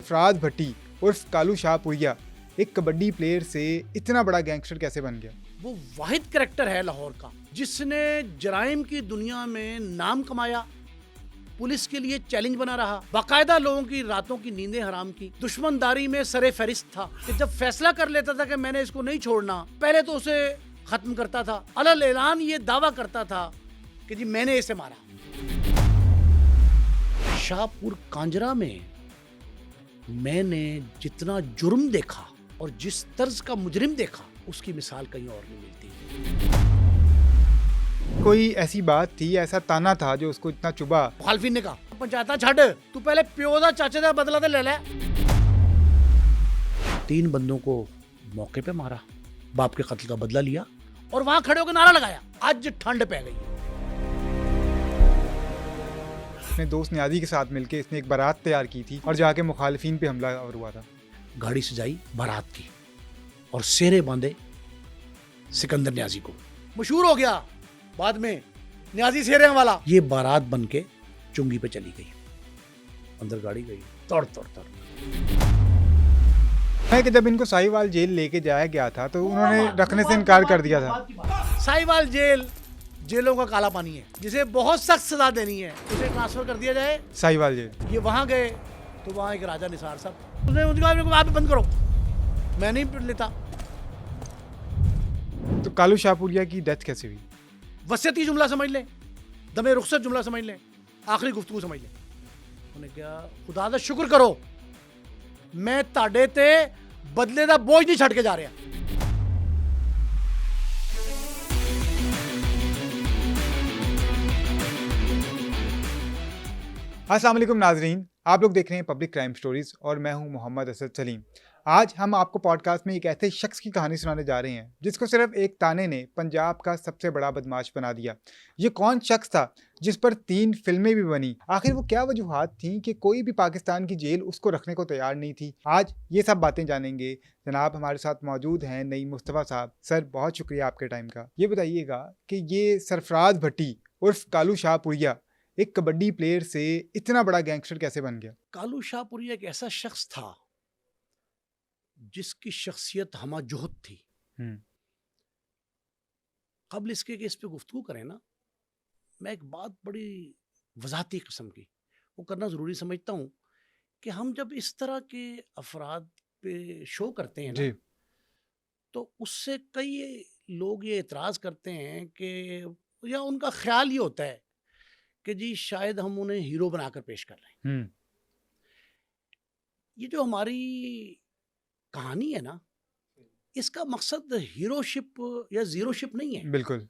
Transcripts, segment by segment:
सरफराज भट्टी उर्फ कालू शाहपुरिया एक कबड्डी प्लेयर से इतना बड़ा गैंगस्टर कैसे बन गया? वो वाहिद करैक्टर है लाहौर का जिसने जराइम की दुनिया में नाम कमाया, पुलिस के लिए चैलेंज बना रहा, बाकायदा लोगों की रातों की नींदें हराम की, दुश्मनदारी में सरे फहरिस्त था कि जब फैसला कर लेता था कि मैंने इसको नहीं छोड़ना, पहले तो उसे खत्म करता था, अलल ऐलान ये दावा करता था कि जी मैंने इसे मारा। शाहपुर कांजरा में मैंने जितना जुर्म देखा और जिस तर्ज का मुजरिम देखा उसकी मिसाल कहीं और नहीं मिलती। कोई ऐसी बात थी, ऐसा ताना था जो उसको इतना चुभा? मुखालफिन ने कहा पंचायत छड़, तू पहले प्यो दा चाचे दा बदला तो ले ले। 3 बंदों को मौके पे मारा, बाप के कत्ल का बदला लिया और वहां खड़े होकर नारा लगाया आज ठंड पै गई। अपने दोस्त न्याजी के साथ मिलके इसने एक बारात तैयार की थी और जाके मुखालिफिन पे हमला हुआ था। गाड़ी सजाई बारात की और सेरे बांधे सिकंदर न्याजी को, मशहूर हो गया बाद में न्याजी सेरे वाला। ये बारात बन के चुंगी पे चली गई, अंदर गाड़ी गई तोड़ तोड़ तोड़। है कि जब इनको साहिवाल जेल लेके जाया गया था तो उन्होंने रखने से इनकार कर दिया था। साहिवाल जेल जेलों का काला पानी है, जिसे बहुत सख्त सजा देनी है उसे ट्रांसफर कर दिया जाए साहिवाल जेल। ये वहां गए तो वहां एक राजा निसार साहब, उसने वहां पे बंद करो, मैं नहीं लेता। तो कालू शाहपुरिया की डेथ कैसे हुई? वसीयती जुमला समझ ले, दमे रुखसत जुमला समझ ले, आखिरी गुफ्तगू समझ ले। उन्हें क्या खुदा दा शुक्र करो मैं ताड़े ते बदले दा बोझ नहीं छड़ के जा रहा। अस्सलाम वालेकुम नाजरीन, आप लोग देख रहे हैं पब्लिक क्राइम स्टोरीज और मैं हूं मोहम्मद असद सलीम। आज हम आपको पॉडकास्ट में एक ऐसे शख्स की कहानी सुनाने जा रहे हैं जिसको सिर्फ एक ताने ने पंजाब का सबसे बड़ा बदमाश बना दिया। ये कौन शख्स था जिस पर 3 फिल्में भी बनी? आखिर वो क्या वजूहात थी कि कोई भी पाकिस्तान की जेल उसको रखने को तैयार नहीं थी? आज ये सब बातें जानेंगे। जनाब हमारे साथ मौजूद हैं नईम मुस्तफ़ा साहब। सर बहुत शुक्रिया आपके टाइम का। ये बताइएगा कि ये सरफराज भट्टी उर्फ कालू शाहपुरिया एक कबड्डी प्लेयर से इतना बड़ा गैंगस्टर कैसे बन गया? कालू शाहपुरिया एक ऐसा शख्स था जिसकी शख्सियत हमा जोहद थी। कबल इसके कि इस पे गुफ्तगू करें ना, मैं एक बात बड़ी वजाहती किस्म की वो करना ज़रूरी समझता हूँ कि हम जब इस तरह के अफराद पे शो करते हैं ना, तो उससे कई लोग ये एतराज़ करते हैं कि या उनका ख्याल ये होता है कि जी शायद हम उन्हें हीरो बनाकर पेश कर रहे हैं। ये जो हमारी कहानी है ना, इसका मकसद हीरोशिप या जीरोशिप नहीं है। बिल्कुल।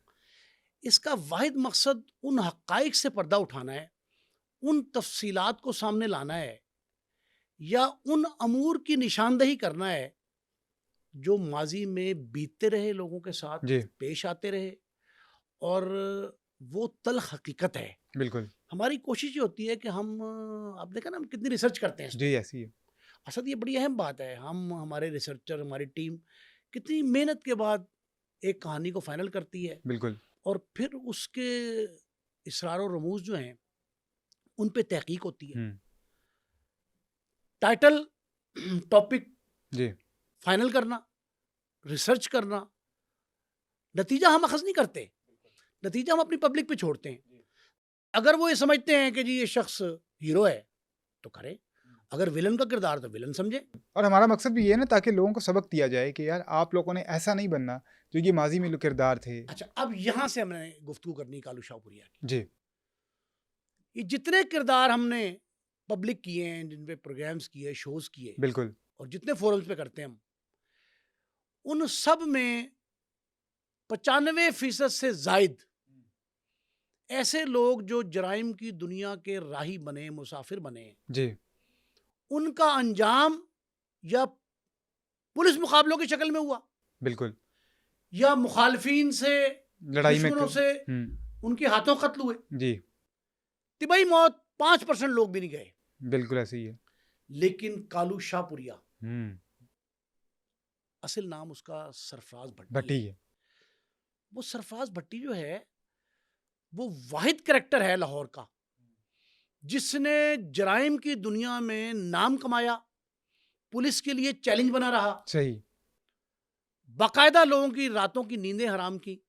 इसका वाहिद मकसद उन हक़ाइक़ से पर्दा उठाना है, उन तफसीलात को सामने लाना है या उन अमूर की निशानदही करना है जो माजी में बीतते रहे, लोगों के साथ पेश आते रहे और वो तल्ख़ हकीकत है। बिल्कुल। हमारी कोशिश ये होती है कि हम, आप देखा ना हम कितनी रिसर्च करते हैं। जी ऐसी है। असद ये बड़ी अहम बात है, हम हमारे रिसर्चर हमारी टीम कितनी मेहनत के बाद एक कहानी को फाइनल करती है। बिल्कुल। और फिर उसके इसरार और रमूज जो हैं उन पे तहकीक होती है। टाइटल टॉपिक जी फाइनल करना, रिसर्च करना, नतीजा हम अखज़ नहीं करते, नतीजा हम अपनी पब्लिक पे छोड़ते हैं। अगर वो ये समझते हैं कि जी ये शख्स हीरो है तो करें, अगर विलन का किरदार तो विलन समझे। और हमारा मकसद भी ये है ना ताकि लोगों को सबक दिया जाए कि यार आप लोगों ने ऐसा नहीं बनना जो ये माजी में किरदार थे। अच्छा, अब यहाँ से हमने गुफ्तगू करनी कालू शाहपुरिया की। जी। ये जितने किरदार हमने पब्लिक किए हैं, जिन पे प्रोग्राम्स किए, शोज किए, बिल्कुल, और जितने फोरम्स पे करते हैं हम, उन सब में 95% से जायद ऐसे लोग जो जराइम की दुनिया के राही बने, मुसाफिर बने जी, उनका अंजाम या पुलिस मुकाबलों की शक्ल में हुआ, बिल्कुल, या मुखालफीन से, लड़ाई में से उनके हाथों कत्ल हुए। जी, तिबाई मौत 5% लोग भी नहीं गए। बिल्कुल ऐसे ही है। लेकिन कालू शाहपुरिया, असल नाम उसका सरफराज भट्टी है। वो सरफराज भट्टी जो है वो वाहिद करैक्टर है लाहौर का जिसने जराइम की दुनिया में नाम कमाया, पुलिस के लिए चैलेंज बना रहा, सही। बाकायदा लोगों की रातों की नींदें हराम की,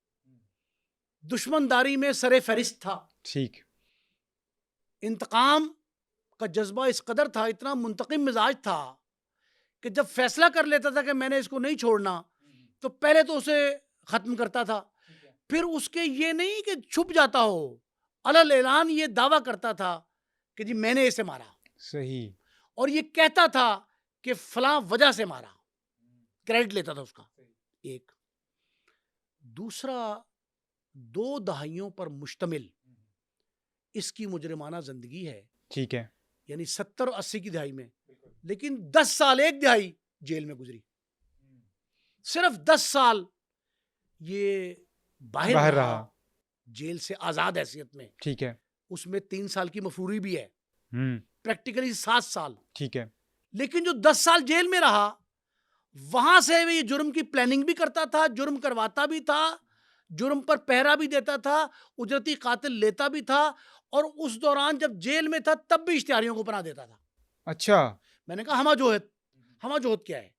दुश्मनदारी में सरे फहरिस्त था, ठीक। इंतकाम का जज्बा इस कदर था, इतना मुंतकिम मिजाज था कि जब फैसला कर लेता था कि मैंने इसको नहीं छोड़ना, तो पहले तो उसे खत्म करता था, फिर उसके ये नहीं कि छुप जाता हो, अलल ऐलान ये दावा करता था कि जी मैंने इसे मारा, सही। और ये कहता था कि फलां वजह से मारा, क्रेडिट लेता था उसका। एक दूसरा, 2 दहाइयों पर मुश्तमिल इसकी मुजरिमाना जिंदगी है, ठीक है। यानी 70 और 80 की दहाई में, लेकिन 10 साल एक दिहाई जेल में गुजरी, सिर्फ 10 साल ये बाहर बाहर रहा, रहा। जेल से आजाद हैसियत में, ठीक है। उसमें 3 साल की मफरूरी भी है, हम्म। प्रैक्टिकली 7 साल। ठीक है। लेकिन जो 10 साल जेल में रहा, वहां से भी जुर्म की प्लानिंग भी करता था, जुर्म करवाता भी था, जुर्म पर पहरा भी देता था, उजरती कातिल लेता भी था, और उस दौरान जब जेल में था तब भी इश्तिहारियों को बना देता था। अच्छा। मैंने कहा हमा जोहद क्या है?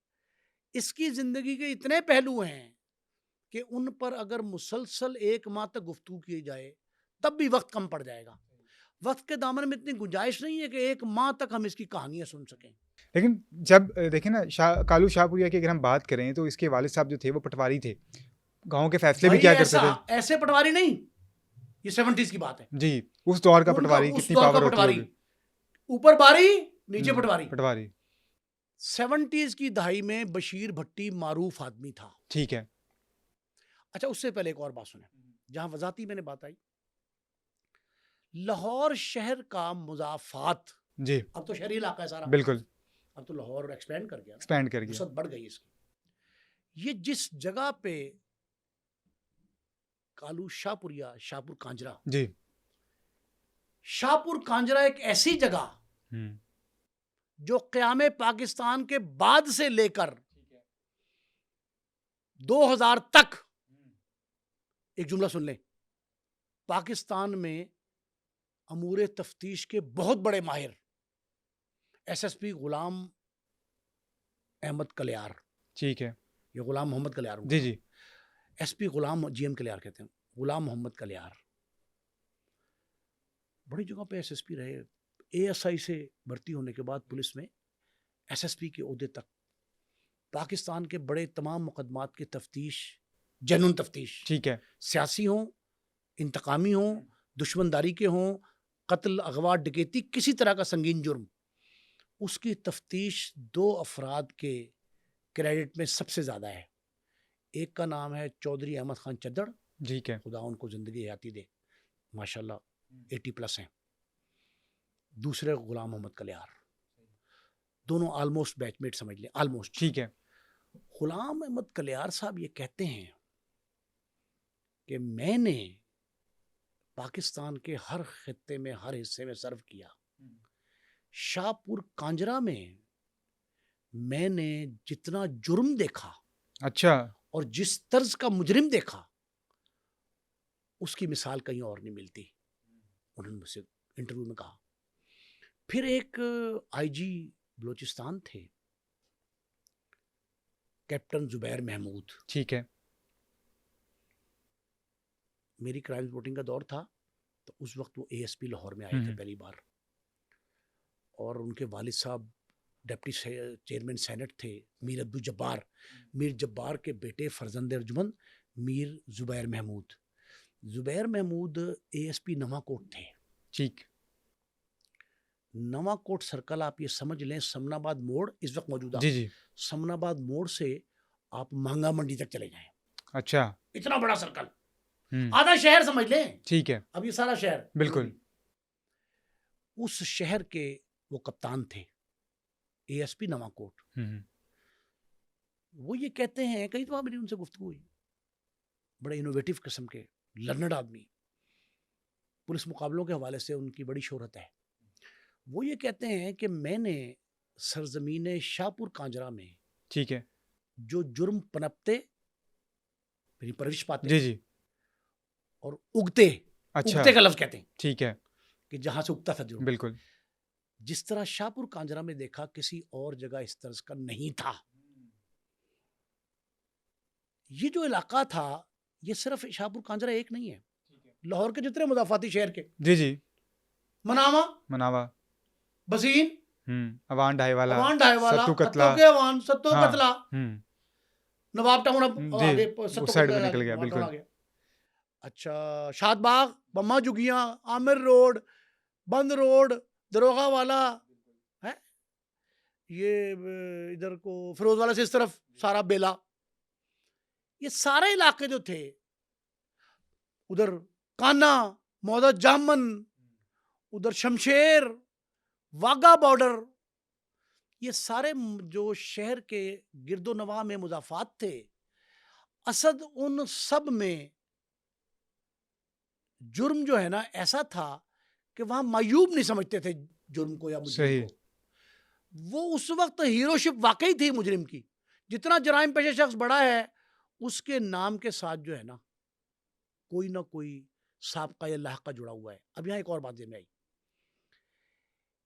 इसकी जिंदगी के इतने पहलू हैं कि उन पर अगर मुसलसल 1 माह तक गुफ्तगू की जाए तब भी वक्त कम पड़ जाएगा। वक्त के दामन में इतनी गुंजाइश नहीं है कि 1 माह तक हम इसकी कहानियां सुन सकें। लेकिन जब देखें ना, कालू शाहपुरिया की अगर हम बात करें तो इसके वालिद साहब जो थे वो पटवारी थे, गाँव के फैसले भी भाई किया करते थे। ऐसे पटवारी नहीं, ये 70s की बात है। जी। उस दौर का उनका पटवारी, उस कितनी दौर का पावर होती पटवारी, होगी। ऊपर बारी नीचे पटवारी। पटवारी। 70s की दहाई में बशीर भट्टी मारूफ आदमी था। ठीक है। अच्छा, उससे पहले एक और बात सुने, जहां वजाती मैंने बात आई, लाहौर शहर का मुजाफात, जी। अब तो शहरी इलाका है सारा, बिल्कुल। अब तो लाहौर एक्सपेंड कर गया, एक्सपैंड कर गया। वसअत बढ़ गई इसकी। ये जिस जगह पे कालू शाहपुरिया, शाहपुर कांजरा, जी। शाहपुर कांजरा एक ऐसी जगह हम्म। जो क़याम पाकिस्तान के बाद से लेकर 2000 तक, एक जुमला सुन लें, पाकिस्तान में अमूर तफ्तीश के बहुत बड़े माहिर एसएसपी गुलाम अहमद कलियार, ठीक है। ये गुलाम मोहम्मद कलियार हुआ, जी जी। एसपी गुलाम जीएम कलियार कहते हैं, गुलाम मोहम्मद कलियार बड़ी जगह पे एसएसपी रहे, एएसआई से भर्ती होने के बाद पुलिस में एसएसपी के ओहदे तक, पाकिस्तान के बड़े तमाम मुकदमात की तफ्तीश, जनून तफ्तीश, ठीक है। सियासी हों, इंतकामी हों, दुश्मनदारी के हों, कत्ल, अगवा, डकैती, किसी तरह का संगीन जुर्म, उसकी तफ्तीश 2 अफराद के क्रेडिट में सबसे ज़्यादा है। एक का नाम है चौधरी अहमद खान चद्दड़, ठीक है। खुदा उनको ज़िंदगी हयाती दे, माशाल्लाह 80+ हैं। दूसरे गुलाम मोहम्मद कलियार, दोनों ऑलमोस्ट बैचमेट समझ लें, ऑलमोस्ट। ठीक है। गुलाम अहमद कलियार साहब ये कहते हैं कि मैंने पाकिस्तान के हर खित्ते में, हर हिस्से में सर्व किया, शाहपुर कांजरा में मैंने जितना जुर्म देखा, अच्छा। और जिस तर्ज का मुजरिम देखा, उसकी मिसाल कहीं और नहीं मिलती, उन्होंने मुझसे इंटरव्यू में कहा। फिर एक आईजी बलोचिस्तान थे, कैप्टन जुबैर महमूद, ठीक है। मेरी क्राइम रिपोर्टिंग का दौर था, तो उस वक्त वो एएसपी लाहौर में आए थे पहली बार, और उनके वालिद साहब डिप्टी चेयरमैन सेनेट थे, मीर अब्दुल जब्बार, मीर जब्बार के बेटे फरजंद अर्जुमंद मीर जुबैर महमूद। जुबैर महमूद एएसपी नवाकोट थे। ठीक। नवाकोट सर्कल आप ये समझ लें, समनाबाद मोड़ इस वक्त मौजूदा, जी जी। समनाबाद मोड़ से आप महंगा मंडी तक चले जाएं, अच्छा। इतना बड़ा सर्कल, हम्म। आधा शहर समझ लें। ठीक है। अब ये सारा शहर, बिल्कुल। उस शहर के वो कप्तान थे, एएसपी नवाकोट। वो ये कहते हैं, कई दफा मेरी उनसे गुफ्तगू हुई, बड़े इनोवेटिव किस्म के, लर्नड आदमी, पुलिस मुकाबलों के हवाले से उनकी बड़ी शोहरत है। वो ये कहते हैं कि मैंने सरजमीन शाहपुर कांजरा में, ठीक है, जो जुर्म पनपते, मेरी परवरिश पाते, जी जी, और उगते, अच्छा, उगते का लफ्ज कहते हैं ठीक है, कि जहां से उगता था जुर्म, बिल्कुल, जिस तरह शाहपुर कांजरा में देखा किसी और जगह इस तरह का नहीं था। ये जो इलाका था ये सिर्फ शाहपुर कांजरा एक नहीं है, लाहौर के जितने मुदाफाती शहर के, जी जी, मनावा, मनावा, बसीन, अवान ढाईवाला, सत्तू कतला, के अवान, सत्तो हाँ, कतला, नवाब टाउन अब जी, आगे उस सत्तो साइड कतला में निकल आगे गया, नवाब टाउन बिल्कुल। आ गया। अच्छा, शादबाग, बम्मा जुगियां, आमिर रोड, बंद रोड, दरोगा वाला है, ये इधर को फिरोज वाला से इस तरफ सारा बेला, ये सारे इलाके जो थे, उधर कान्हा, मौदा जामन, उधर शमशेर, वाघा बॉर्डर, ये सारे जो शहर के गिरदो नवाह में मुजाफात थे, असद उन सब में जुर्म जो है ना ऐसा था कि वहां मायूब नहीं समझते थे जुर्म को या मुजरिम को। वो उस वक्त हीरोशिप वाकई थी मुजरिम की। जितना जराइम पेशे शख्स बड़ा है उसके नाम के साथ जो है ना कोई ना कोई साबका या लाहका जुड़ा हुआ है। अब यहाँ एक और बात में आई,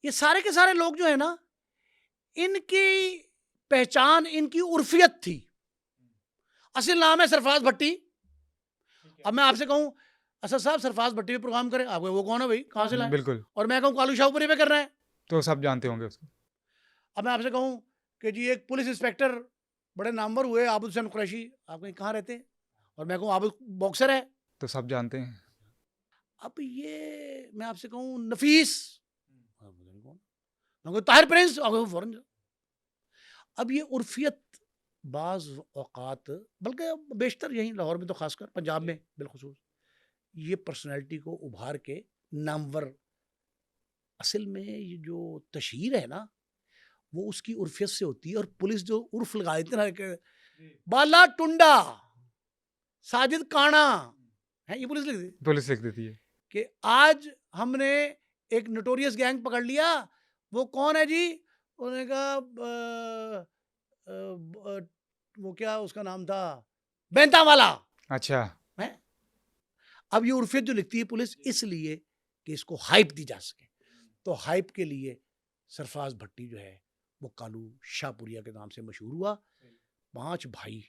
ये सारे के सारे लोग जो है ना इनकी पहचान इनकी उर्फियत थी। असल नाम है सरफराज भट्टी। अब मैं आपसे कहूं असद साहब सरफराज भट्टी पे प्रोग्राम करें, आपको वो कौन है भाई, कहाँ से लाए? बिल्कुल, और मैं कहूँ कालू शाहपुरी पे कर रहे हैं, तो सब जानते होंगे उसको। अब मैं आपसे कहूँ कि जी एक पुलिस इंस्पेक्टर बड़े नामवर हुए आबुल हुसैन कुरैशी, आप कहीं कहाँ रहते हैं, और मैं कहूँ आबुल बॉक्सर है, तो सब जानते हैं। अब ये मैं आपसे कहूँ नफीस, मैं कहूँ ताहिर प्रिंस, आप फौरन जाओ। अब ये उर्फियत बाज औकात, बल्कि बेशतर यहीं लाहौर में तो खासकर, पंजाब में बिलखुसूस, ये पर्सनैलिटी को उभार के नामवर, असल में ये जो तशहीर है ना वो उसकी उर्फियत से होती है। और पुलिस जो उर्फ लगा देती है ना, बाला टुंडा, साजिद काना है, ये पुलिस लिख देती है कि आज हमने एक नोटोरियस गैंग पकड़ लिया, वो कौन है जी, उन्होंने कहा वो क्या उसका नाम था, बेंता वाला। अच्छा है। अब ये उर्फियत जो लिखती है पुलिस इसलिए कि इसको हाइप दी जा सके, तो हाइप के लिए सरफराज भट्टी जो है वो कालू शाहपुरिया के नाम से मशहूर हुआ। 5 भाई,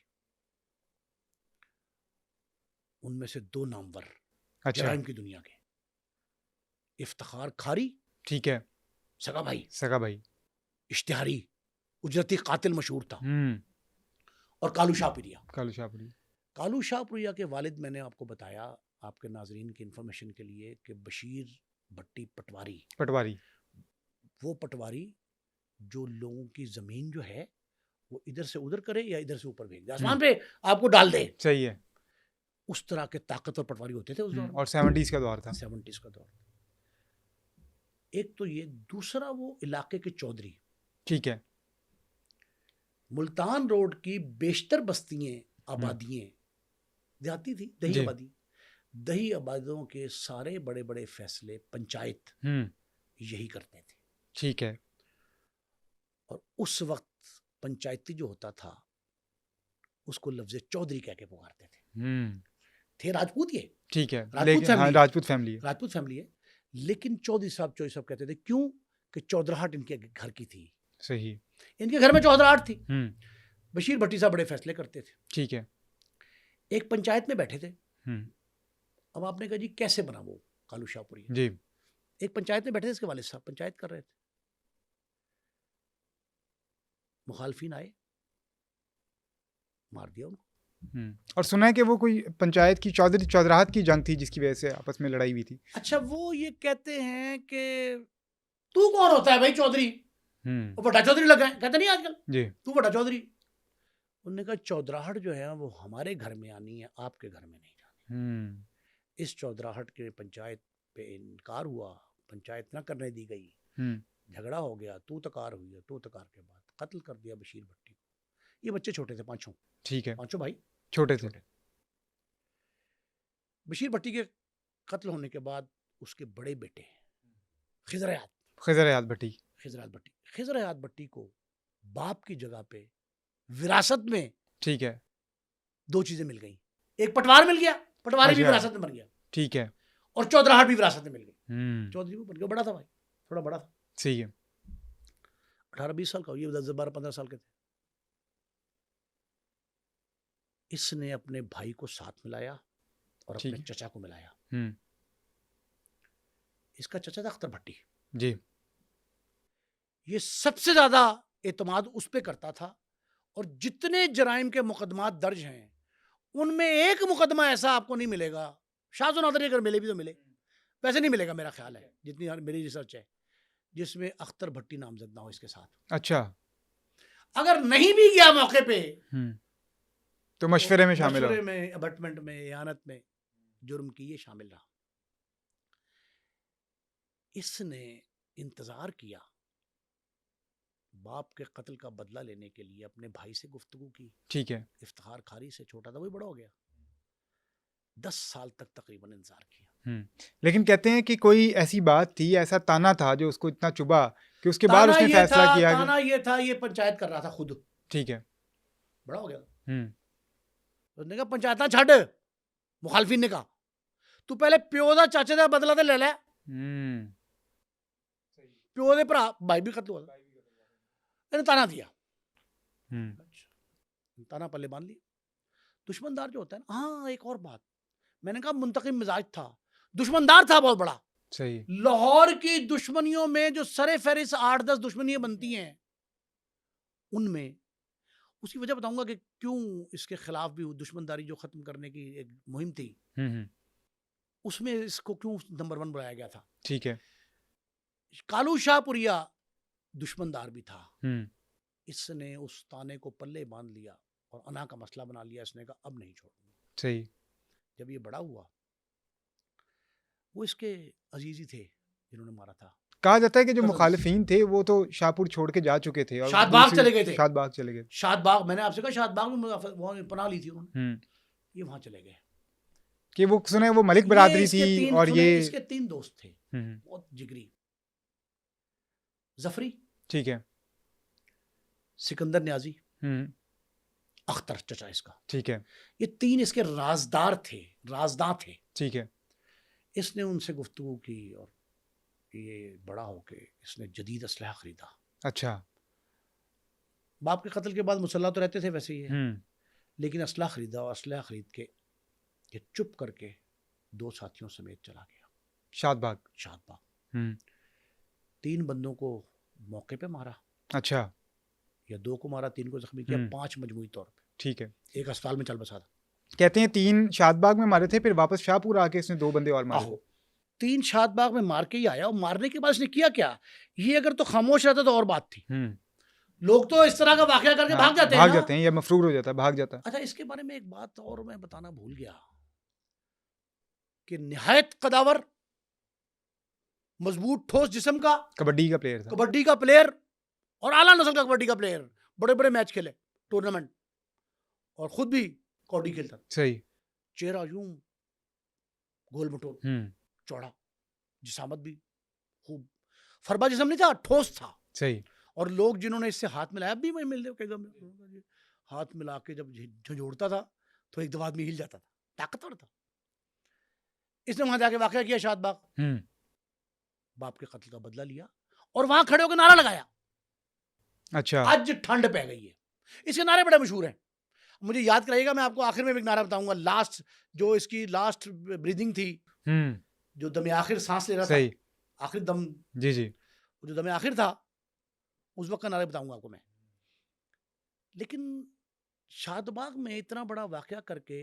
उनमें से 2 नामवर जराइम की दुनिया के, इफ्तिखार खारी, ठीक है, सगा भाई, इश्तिहारी उजरती कातिल मशहूर था, और कालू शाहपुरिया के वालिद, मैंने आपको बताया आपके नाजरीन की इंफॉर्मेशन के लिए कि बशीर भट्टी पटवारी, वो पटवारी जो लोगों की जमीन जो है वो इधर से उधर करे या इधर से ऊपर भेज दे, आसमान पे आपको डाल दे, सही है, उस तरह के ताकतवर पटवारी होते थे उस दौर में। और 70s का दौर था। 70s का दौर। एक तो ये, दूसरा वो इलाके के चौधरी, ठीक है, मुल्तान रोड की बेशतर बस्तियां, आबादियां देहाती थी, दही आबादी, दही आबादियों के सारे बड़े बड़े फैसले पंचायत यही करते थे, ठीक है। और उस वक्त पंचायती जो होता था उसको लफ्ज़ चौधरी कह के पुकारते थे राजपूत, ये ठीक है, राजपूत फैमिली है, लेकिन चौधरी साहब कहते थे, क्यों कि चौधराहट इनके घर की थी, सही, इनके घर में चौधराहट थी। बशीर भट्टी साहब बड़े फैसले करते थे, ठीक है। एक पंचायत में बैठे थे, अब आपने कहा जी कैसे बना वो कालू शाहपुरी जी, एक पंचायत में बैठे थे, इसके वालिद साहब पंचायत कर रहे थे, मुखालफिन आए, मार दिया उनको। और सुना है कि वो कोई पंचायत की चौधराहट की जंग थी जिसकी वजह से आपस में लड़ाई हुई थी। अच्छा, वो ये कहते हैं कि तू कौन होता है भाई चौधरी, बड़ा चौधरी लगा है, कहते नहीं आजकल जी, तू बड़ा चौधरी। उन्होंने कहा चौधराहट जो है वो हमारे घर में आनी है, आपके घर में नहीं जानी। इस चौधराहट के पंचायत पे इनकार हुआ, पंचायत ना करने दी गई, झगड़ा हो गया, तू तकार हुई, तू तकार के बाद कत्ल कर दिया बशीर भट्टी को। ये बच्चे छोटे थे, 5 ठीक है, 5 भाई छोटे थे। बशीर भट्टी के कत्ल होने के बाद उसके बड़े बेटे खिजर हयात भट्टी को बाप की जगह पे विरासत में, ठीक है, 2 चीजें मिल गई, एक पटवार मिल गया, पटवारी भी विरासत में बन गया, ठीक है, और चौधराहट भी विरासत में मिल गई। चौधरी वो बन गया, बड़ा था भाई, थोड़ा बड़ा था, सही है। 18-20 साल का, ये 10-12-15 साल के थे। इसने अपने भाई को साथ मिलाया और ठीक अपने है। चचा को मिलाया। हम्म। इसका चचा था अख्तर भट्टी। जी। ये सबसे ज्यादा एतमाद उस पे करता था, और जितने जराइम के मुकदमात दर्ज हैं उनमें एक मुकदमा ऐसा आपको नहीं मिलेगा, शाज़ नादरी अगर मिले भी तो मिले, वैसे नहीं मिलेगा मेरा ख्याल है, जितनी मेरी रिसर्च है, जिसमें अख्तर भट्टी नामजद ना हो इसके साथ। अच्छा। अगर नहीं भी गया मौके पे तो मशवरे में शामिल हो। मशवरे में, अबटमेंट में, इयानत में जुर्म की ये शामिल रहा। इसने इंतजार किया, बाप के कत्ल का बदला लेने के लिए अपने भाई से गुफ्तगू की। ठीक है। इफ्तिखार खारी से छोटा था, वही बड़ा हो गया। 10 साल तक तकरीबन इंतजार किया। लेकिन कहते हैं कि कोई ऐसी बात थी, ऐसा ताना था जो उसको इतना चुभा कि उसके बाद ताना उसने ये फैसला था, किया ताना ये था, ये पंचायत कर रहा था खुद, ठीक है। बड़ा हो गया। हम्म। उसने कहा पंचायत छड़, मुखालफिन ने कहा तू पहले प्यो दा चाचे दा बदला ते ले ले। प्यो दे भरा भाई भी कत्ल हुआ था, इन्हें ताना दिया। ताना पल्ले बांध लिया। दुश्मनदार जो होता है ना, हाँ एक और बात, मैंने कहा मुंतकिम मिजाज था, दुश्मनदार था बहुत बड़ा। सही। लाहौर की दुश्मनियों में जो सरे फहरिस्त 8-10 दुश्मनियां बनती हैं, उनमें उसकी वजह बताऊंगा कि क्यों इसके खिलाफ भी दुश्मनदारी जो खत्म करने की एक मुहिम थी, उसमें इसको क्यों नंबर 1 बनाया गया था। ठीक है। कालू शाहपुरिया दुश्मनदार भी था, इसने उस ताने को पल्ले बांध लिया और अना का मसला बना लिया। इसने कहा अब नहीं छोड़ूंगा। सही। जब ये बड़ा हुआ, वो इसके अजीज ही थे जिन्होंने मारा था। कहा जाता है कि जो Cousins। मुखालिफिन थे वो तो शाहपुर छोड़ के जा चुके थे और शादबाग चले गए थे। शादबाग चले गए। शादबाग, मैंने आपसे कहा शादबाग में वहाँ पनाह ली थी उन्होंने, ये वहां चले गए। कि वो सुने वो मलिक बरादरी थी और ये इसके 3 दोस्त थे बहुत जिगरी। जफरी, ठीक है। सिकंदर न्याजी, अख्तर चचा इसका, ठीक है। ये 3 इसके राजदार थे, राजदार थे। ठीक है। इसने उनसे गुफ्तगू की और ये बड़ा होके इसने जदीद असलहा खरीदा। अच्छा। बाप के कत्ल के बाद मुसल्ला तो रहते थे वैसे ही है, लेकिन असलहा खरीदा और असलहा खरीद के ये चुप करके 2 साथियों समेत चला गया शादबाग। शादबाग 3 बंदों को मौके पे मारा। अच्छा। या 2 को मारा, 3 को जख्मी किया, 5 मजमूई तौर पे। ठीक है। एक अस्पताल में चल बसा था। कहते हैं 3 शादबाग में मारे थे, फिर वापस शाहपुर आके इसने 2 बंदे और मारे। 3 शादबाग में मार के ही आया, और मारने के बाद इसने किया क्या, ये अगर तो खामोश रहता तो और बात थी। लोग तो इस तरह का वाकया करके भाग जाते हैं या मफरूर हो जाता है, भाग जाता है। अच्छा, इसके बारे में एक बात और मैं बताना भूल गया कि निहायत कदावर, मजबूत ठोस जिस्म का कबड्डी का प्लेयर था। कबड्डी का प्लेयर और आला नस्ल का कबड्डी का प्लेयर, बड़े बड़े मैच खेले, टूर्नामेंट, और खुद भी कबड्डी खेलता। सही। चेहरा यूं गोल मटोल, चौड़ा, जिसामत भी खूब, फरबा जिस्म नहीं था, ठोस था। सही। और लोग जिन्होंने इससे हाथ मिलाया, भी मैं मिल के हाथ मिला के जब झंझोड़ता था तो एक दो आदमी हिल जाता था, ताकतवर था। इसने वहां जाके वाकया किया शादबाग, बाप के कत्ल का बदला लिया और वहां खड़े होकर नारा लगाया। अच्छा। आज ठंड पै गई है। इसके नारे बड़े मशहूर हैं, मुझे याद कराइएगा, मैं आपको आखिर में एक नारा बताऊंगा। लास्ट जो इसकी लास्ट ब्रीदिंग थी, जो दम आखिर सांस ले रहा था, आखिर दम, जी, जो दम आखिर था, उस वक्त का नारा बताऊंगा आपको मैं। लेकिन शादबाग में इतना बड़ा वाकया करके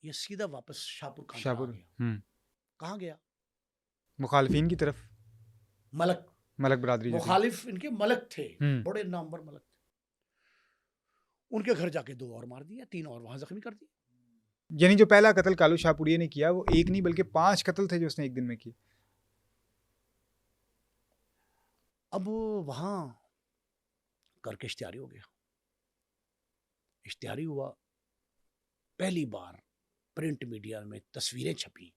ये सीधा वापस शाहपुर गया। कहाँ गया? मुखालिफिन की तरफ। मलक बरादरी मुखालिफ इनके मलक थे, बड़े नामवर मलक थे। उनके घर जाके 2 और मार दिया, 3 और वहां जख्मी कर दिए। यानी जो पहला कत्ल कालू शाहपुरिया ने किया वो एक नहीं बल्कि 5 कत्ल थे जो उसने एक दिन में किए। अब वहां करके इश्तिहारी हो गया। इश्तिहारी हुआ, पहली बार प्रिंट मीडिया में तस्वीरें छपी।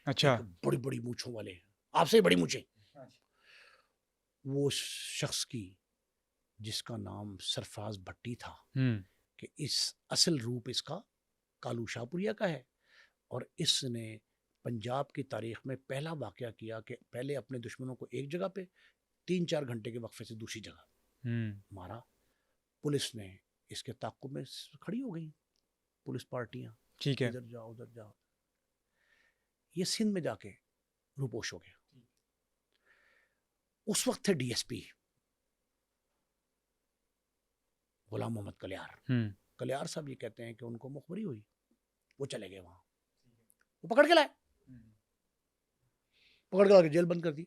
अच्छा। बड़ी बड़ी मूंछों वाले, आपसे बड़ी मूंछें, वो शख्स की जिसका नाम सरफराज भट्टी था, कि इस असल रूप इसका कालू शाहपुरिया का है। और इसने पंजाब की तारीख में पहला वाकया किया कि पहले अपने दुश्मनों को एक जगह पे, 3-4 घंटे के वक्फे से दूसरी जगह। मारा। पुलिस ने इसके ताक़ुब में खड़ी हो गई, पुलिस पार्टियां, ठीक है। इधर जाओ उधर जाओ। ये सिंध में जाके रूपोश हो गया। उस वक्त थे डीएसपी गुलाम मोहम्मद कलियार। कलियार साहब ये कहते हैं कि उनको मुखबरी हुई, वो चले गए वहां, वो पकड़ के लाए, पकड़ के लाके जेल बंद कर दी,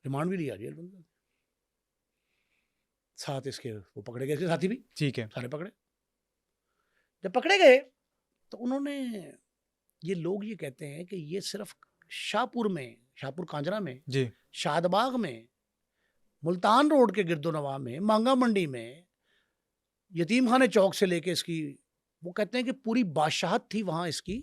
रिमांड भी लिया, जेल बंद कर दी। साथ इसके वो पकड़े गए, इसके साथी भी, ठीक है। सारे पकड़े। जब पकड़े गए तो उन्होंने, ये लोग ये कहते हैं कि ये सिर्फ शाहपुर में, शाहपुर कांजरा में जी, शादबाग में, मुल्तान रोड के गिरदोनवा में, मांगा मंडी में, यतीम खाने चौक से लेके इसकी, वो कहते हैं कि पूरी बादशाहत थी वहां इसकी।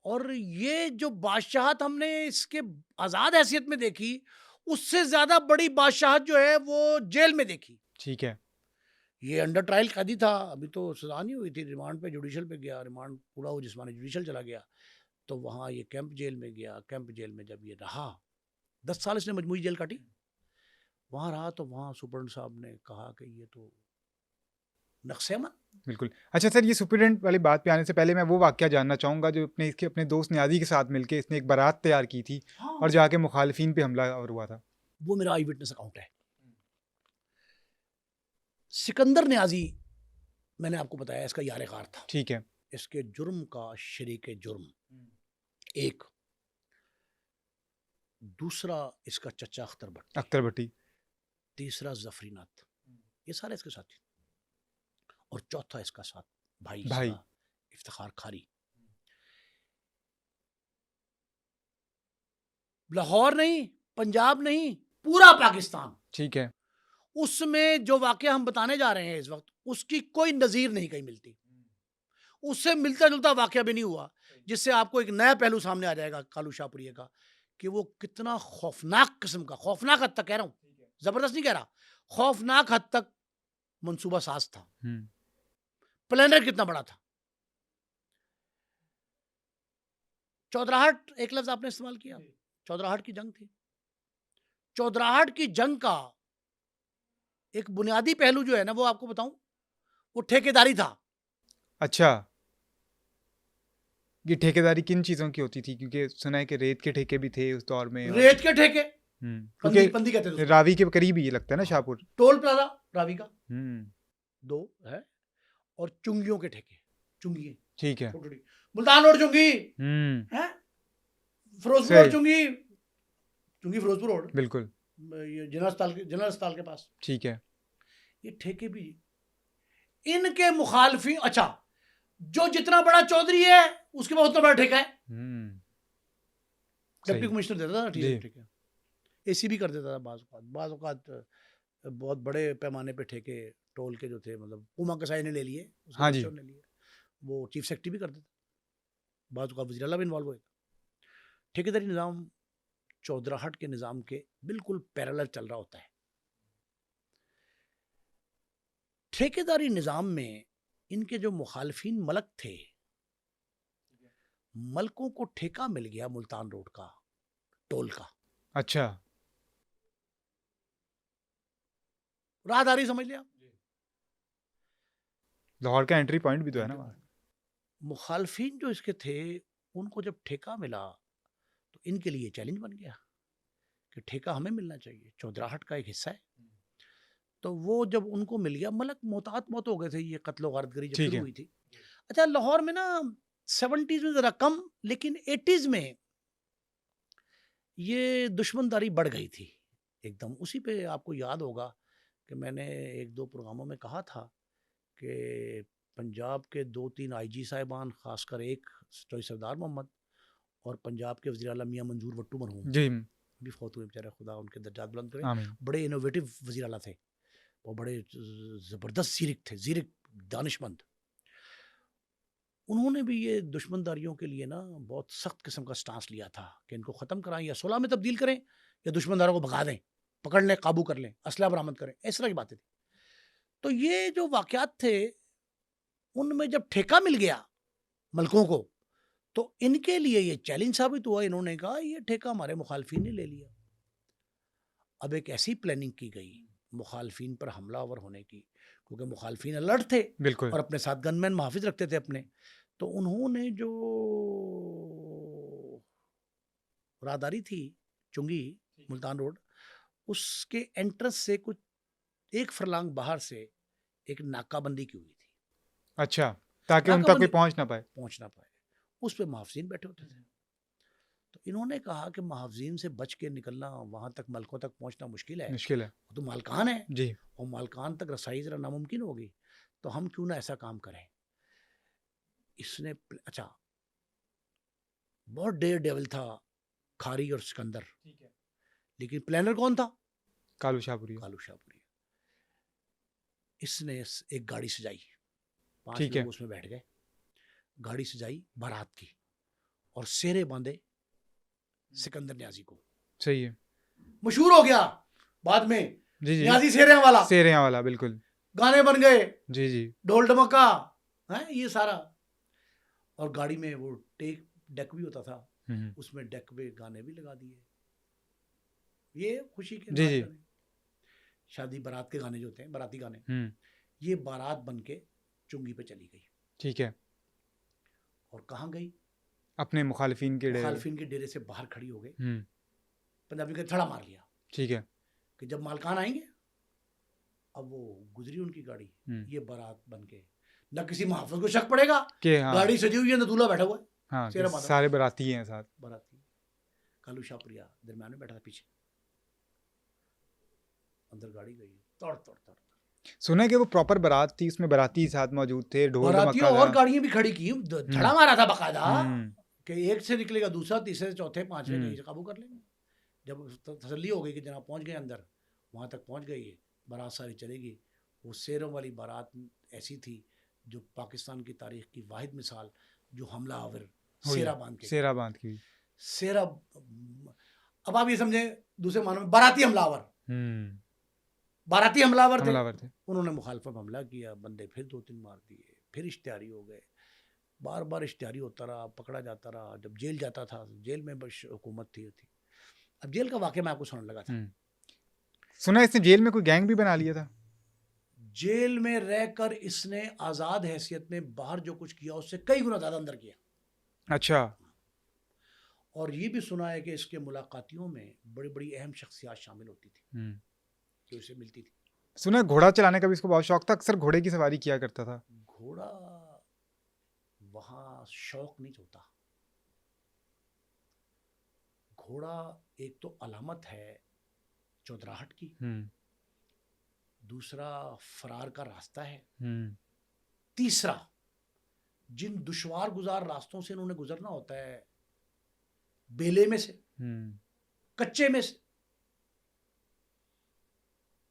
और ये जो बादशाहत हमने इसके आजाद हैसियत में देखी, उससे ज्यादा बड़ी बादशाहत जो है वो जेल में देखी। ठीक है। ये अंडर ट्रायल कैदी था, अभी तो सजा नहीं हुई थी, रिमांड पे जुडिशल पे गया, रिमांड पूरा हो जिस्मानी जुडिशल चला गया, तो वहाँ ये कैंप जेल में गया। कैंप जेल में जब ये रहा 10 साल इसने मजमूई जेल काटी, वहाँ रहा, तो वहाँ सुपरडेंट साहब ने कहा कि ये तो नक्सेमन। बिल्कुल। अच्छा सर, ये सुपरिटेंडेंट वाली बात पे आने से पहले मैं वो वाकया जानना चाहूँगा जो अपने दोस्त न्याजी के साथ मिलके इसने एक बारात तैयार की थी और जाके मुखालिफिन पे हमला और हुआ था। वो मेरा आई विटनेस अकाउंट है। सिकंदर न्याजी, मैंने आपको बताया, इसका यार कार था। ठीक है। इसके जुर्म का शरीक जुर्म एक, दूसरा इसका चचा अख्तर भट्टी, तीसरा जफरीनाथ, ये सारे इसके साथ थे। और चौथा इसका साथ भाई इफ्तिखार खारी। लाहौर नहीं, पंजाब नहीं, पूरा पाकिस्तान, ठीक है, उसमें जो वाकया हम बताने जा रहे हैं इस वक्त, उसकी कोई नजीर नहीं कहीं मिलती। उससे मिलता जुलता वाकया भी नहीं हुआ, जिससे आपको एक नया पहलू सामने आ जाएगा कालू शाहपुरिया का, कि वो कितना खौफनाक किस्म का, खौफनाक हद तक कह रहा हूं, जबरदस्त नहीं कह रहा, खौफनाक हद तक मंसूबा साज था, प्लानर कितना बड़ा था। चौधराहट एक लफ्ज आपने इस्तेमाल किया, चौधराहट की जंग थी। चौधराहट की जंग का एक बुनियादी पहलू जो है ना, वो आपको बताऊं, वो ठेकेदारी था। अच्छा, ये ठेकेदारी किन चीजों की होती थी? क्योंकि सुना है कि रेत के ठेके भी थे उस दौर में। रेत के ठेके, क्योंकि कहते थे रावी के करीब ही ये लगता है ना शाहपुर। टोल प्लाजा रावी का 2 है, और चुंगियों के ठेके, चुंगी, ठीक है, मुल्तान रोड चुंगी है, फिरोजपुर रोड चुंगी, चुंगी फिरोजपुर रोड, बिल्कुल, ये जनरल अस्पताल के पास, ठीक है। ये ठेके भी इनके मुखालफी। अच्छा, जो जितना बड़ा चौधरी है उसके पास उतना बड़ा ठेका है। डिप्टी कमिश्नर देता था ठेका, एसीबी कर देता था बाज़ औक़ात बहुत बड़े पैमाने पे ठेके टोल के जो थे, मतलब उमा कसाई ने ले लिए, हाँ जी, ने लिए, वो चीफ सेक्रेटरी भी कर देता, बाज़ औक़ात वज़ीर आला भी इन्वॉल्व हुए। ठेकेदारी निज़ाम चौधराहट के निज़ाम के बिल्कुल पैरेलल चल रहा होता है। ठेकेदारी निज़ाम में इनके जो मुखालफिन मलक थे, मलकों को ठेका मिल गया मुल्तान रोड का, टोल का। अच्छा, राहदारी समझ लिया, लाहौर का एंट्री पॉइंट भी तो है ना वहाँ। मुखालफिन जो इसके थे, उनको जब ठेका मिला तो इनके लिए चैलेंज बन गया कि ठेका हमें मिलना चाहिए, चौधराहट का एक हिस्सा है। तो वो जब उनको मिल गया, मलक मोहतात मौत हो गए थे, ये कत्लो गारतगरी जब शुरू हुई थी। अच्छा, लाहौर में ना 70s में ज़रा कम, लेकिन 80s में ये दुश्मनदारी बढ़ गई थी एकदम। उसी पे आपको याद होगा कि मैंने 1-2 प्रोग्रामों में कहा था कि पंजाब के 2-3 आईजी साहिबान, खासकर एक चौधरी सरदार मोहम्मद और पंजाब के वज़ीर आला मियां मंजूर वट्टू मरहूम जी, भी फौत हुए बेचारे, खुदा उनके दर्जात बुलंद करे। बड़े इनोवेटिव वज़ीर आला थे, वो बड़े ज़बरदस्त ज़ीरिक थे, ज़ीरिक दानिशमंद। उन्होंने भी ये दुश्मनदारियों के लिए ना बहुत सख्त किस्म का स्टांस लिया था कि इनको ख़त्म कराएं, या सुलह में तब्दील करें, या दुश्मनदारों को भगा दें, पकड़ लें, काबू कर लें, असला बरामद करें, इस तरह की बातें थी। तो ये जो वाक़यात थे, उनमें जब ठेका मिल गया मलकों को, तो इनके लिए ये चैलेंज साबित हुआ। इन्होंने कहा ये ठेका हमारे मुखालफिन ने ले लिया, अब एक ऐसी प्लानिंग की गई मुखालफिन पर हमलावर होने की, क्योंकि मुखालफिन अलर्ट थे बिल्कुल। और अपने साथ गनमैन मुहाफिज रखते थे अपने। तो उन्होंने जो राहदारी थी चुंगी मुल्तान रोड, उसके एंट्रेंस से कुछ 1 फरलांग बाहर से एक नाकाबंदी की हुई थी। अच्छा, ताकि उन तक कोई नाकाबंदी पहुँच ना पाए। उस पे मुहाफिजीन बैठे होते थे। तो इन्होंने कहा कि मुहाफिजीन से बच के निकलना, वहां तक मलकों तक पहुंचना मुश्किल है, मुश्किल है। वो तो मालकान है जी। और मालकान तक रसाई जरा नामुमकिन होगी, तो हम क्यों ना ऐसा काम करें। इसने अच्छा, बहुत डेयर डेविल था खारी और सिकंदर, लेकिन प्लानर कौन था? कालू शाहपुरी। कालू शाहपुरी। इसने एक गाड़ी सजाई, 5 ठीक है। लोग उसमें बैठ गए, गाड़ी सजाई बारात की, और सेरे बांधे सिकंदर न्याजी को। सही है। मशहूर हो गया बाद में, जी जी। न्याजी सेरें वाला, सेरें वाला, बिल्कुल। गाने बन गए, जी जी। ढोल ढमका है ये सारा। और गाड़ी में वो टेक डेक भी होता था, उसमें डेक पे गाने भी लगा दिए, ये खुशी के जी नाच जी। गाने, शादी बारात के गाने जो होते हैं, बाराती गाने। हम्म। ये बारात बन के चुंगी पे चली गई। ठीक है। और कहाँ गई? अपने मुखालिफिन के डेरे। मुखालिफिन के डेरे से बाहर खड़ी हो गई, हम्म। पंजाबी का थड़ा मार लिया ठीक है। कि जब मालकान आएंगे। अब वो गुजरी उनकी गाड़ी, ये बारात बन के, न किसी मुहाफिज को शक पड़ेगा कि हाँ, गाड़ी सजी हुई है, न दूल्हा बैठा हुआ है, हाँ, सेरा कि बांधा, सारे बाराती हैं साथ। बाराती। कालू शाहपुरिया दरम्यान में बैठा था, पीछे अंदर गाड़ी गई, तोड़ तोड़ तोड़। सुना है कि वो प्रॉपर बारात थी, उसमें बाराती साथ मौजूद थे, ढोल बारातियों धमाका और था। गाड़ियां भी खड़ी की, धड़ा मारा था बकायदा हम्म। कि एक से निकलेगा दूसरा, तीसरे चौथे पांचवे कहीं से काबू कर लेंगे। जब तसल्ली हो गई कि जनाब पहुंच गए अंदर, वहां तक पहुंच गई, बारात सारी चलेगी। वो सेरों वाली बारात ऐसी थी जो पाकिस्तान की तारीख की वाहिद मिसाल, जो हमला आवर सेरा बांध के, सेरा बांध की सेरा। अब आप ये समझे दूसरे मानों में बाराती हमलावर, बाराती हमलावर थे। उन्होंने मुखालफत हमला किया, बंदे फिर 2-3 मार दिए, फिर इश्तिहारी हो गए, बार बार इश्तिहारी होता रहा, पकड़ा जाता रहा। जब जेल जाता था, जेल में बस हुकूमत थी। अब जेल का वाकया मैं आपको सुनाने लगा था। सुना इसने जेल में कोई गैंग भी बना लिया था। जेल में रहकर इसने आजाद हैसियत में बाहर जो कुछ किया उससे कई गुना ज्यादा अंदर किया। अच्छा। और ये भी सुना है कि इसके मुलाकातियों में बड़ी बड़ी अहम शख्सियात शामिल होती थी जो इसे मिलती थी। सुना घोड़ा चलाने का भी इसको बहुत शौक था, अक्सर घोड़े की सवारी किया करता था। घोड़ा वहां शौक नहीं होता, घोड़ा एक तो अलामत है चौधराहट की, दूसरा फरार का रास्ता है, तीसरा जिन दुश्वार गुजार रास्तों से इन्होंने गुजरना होता है, बेले में से, कच्चे में से,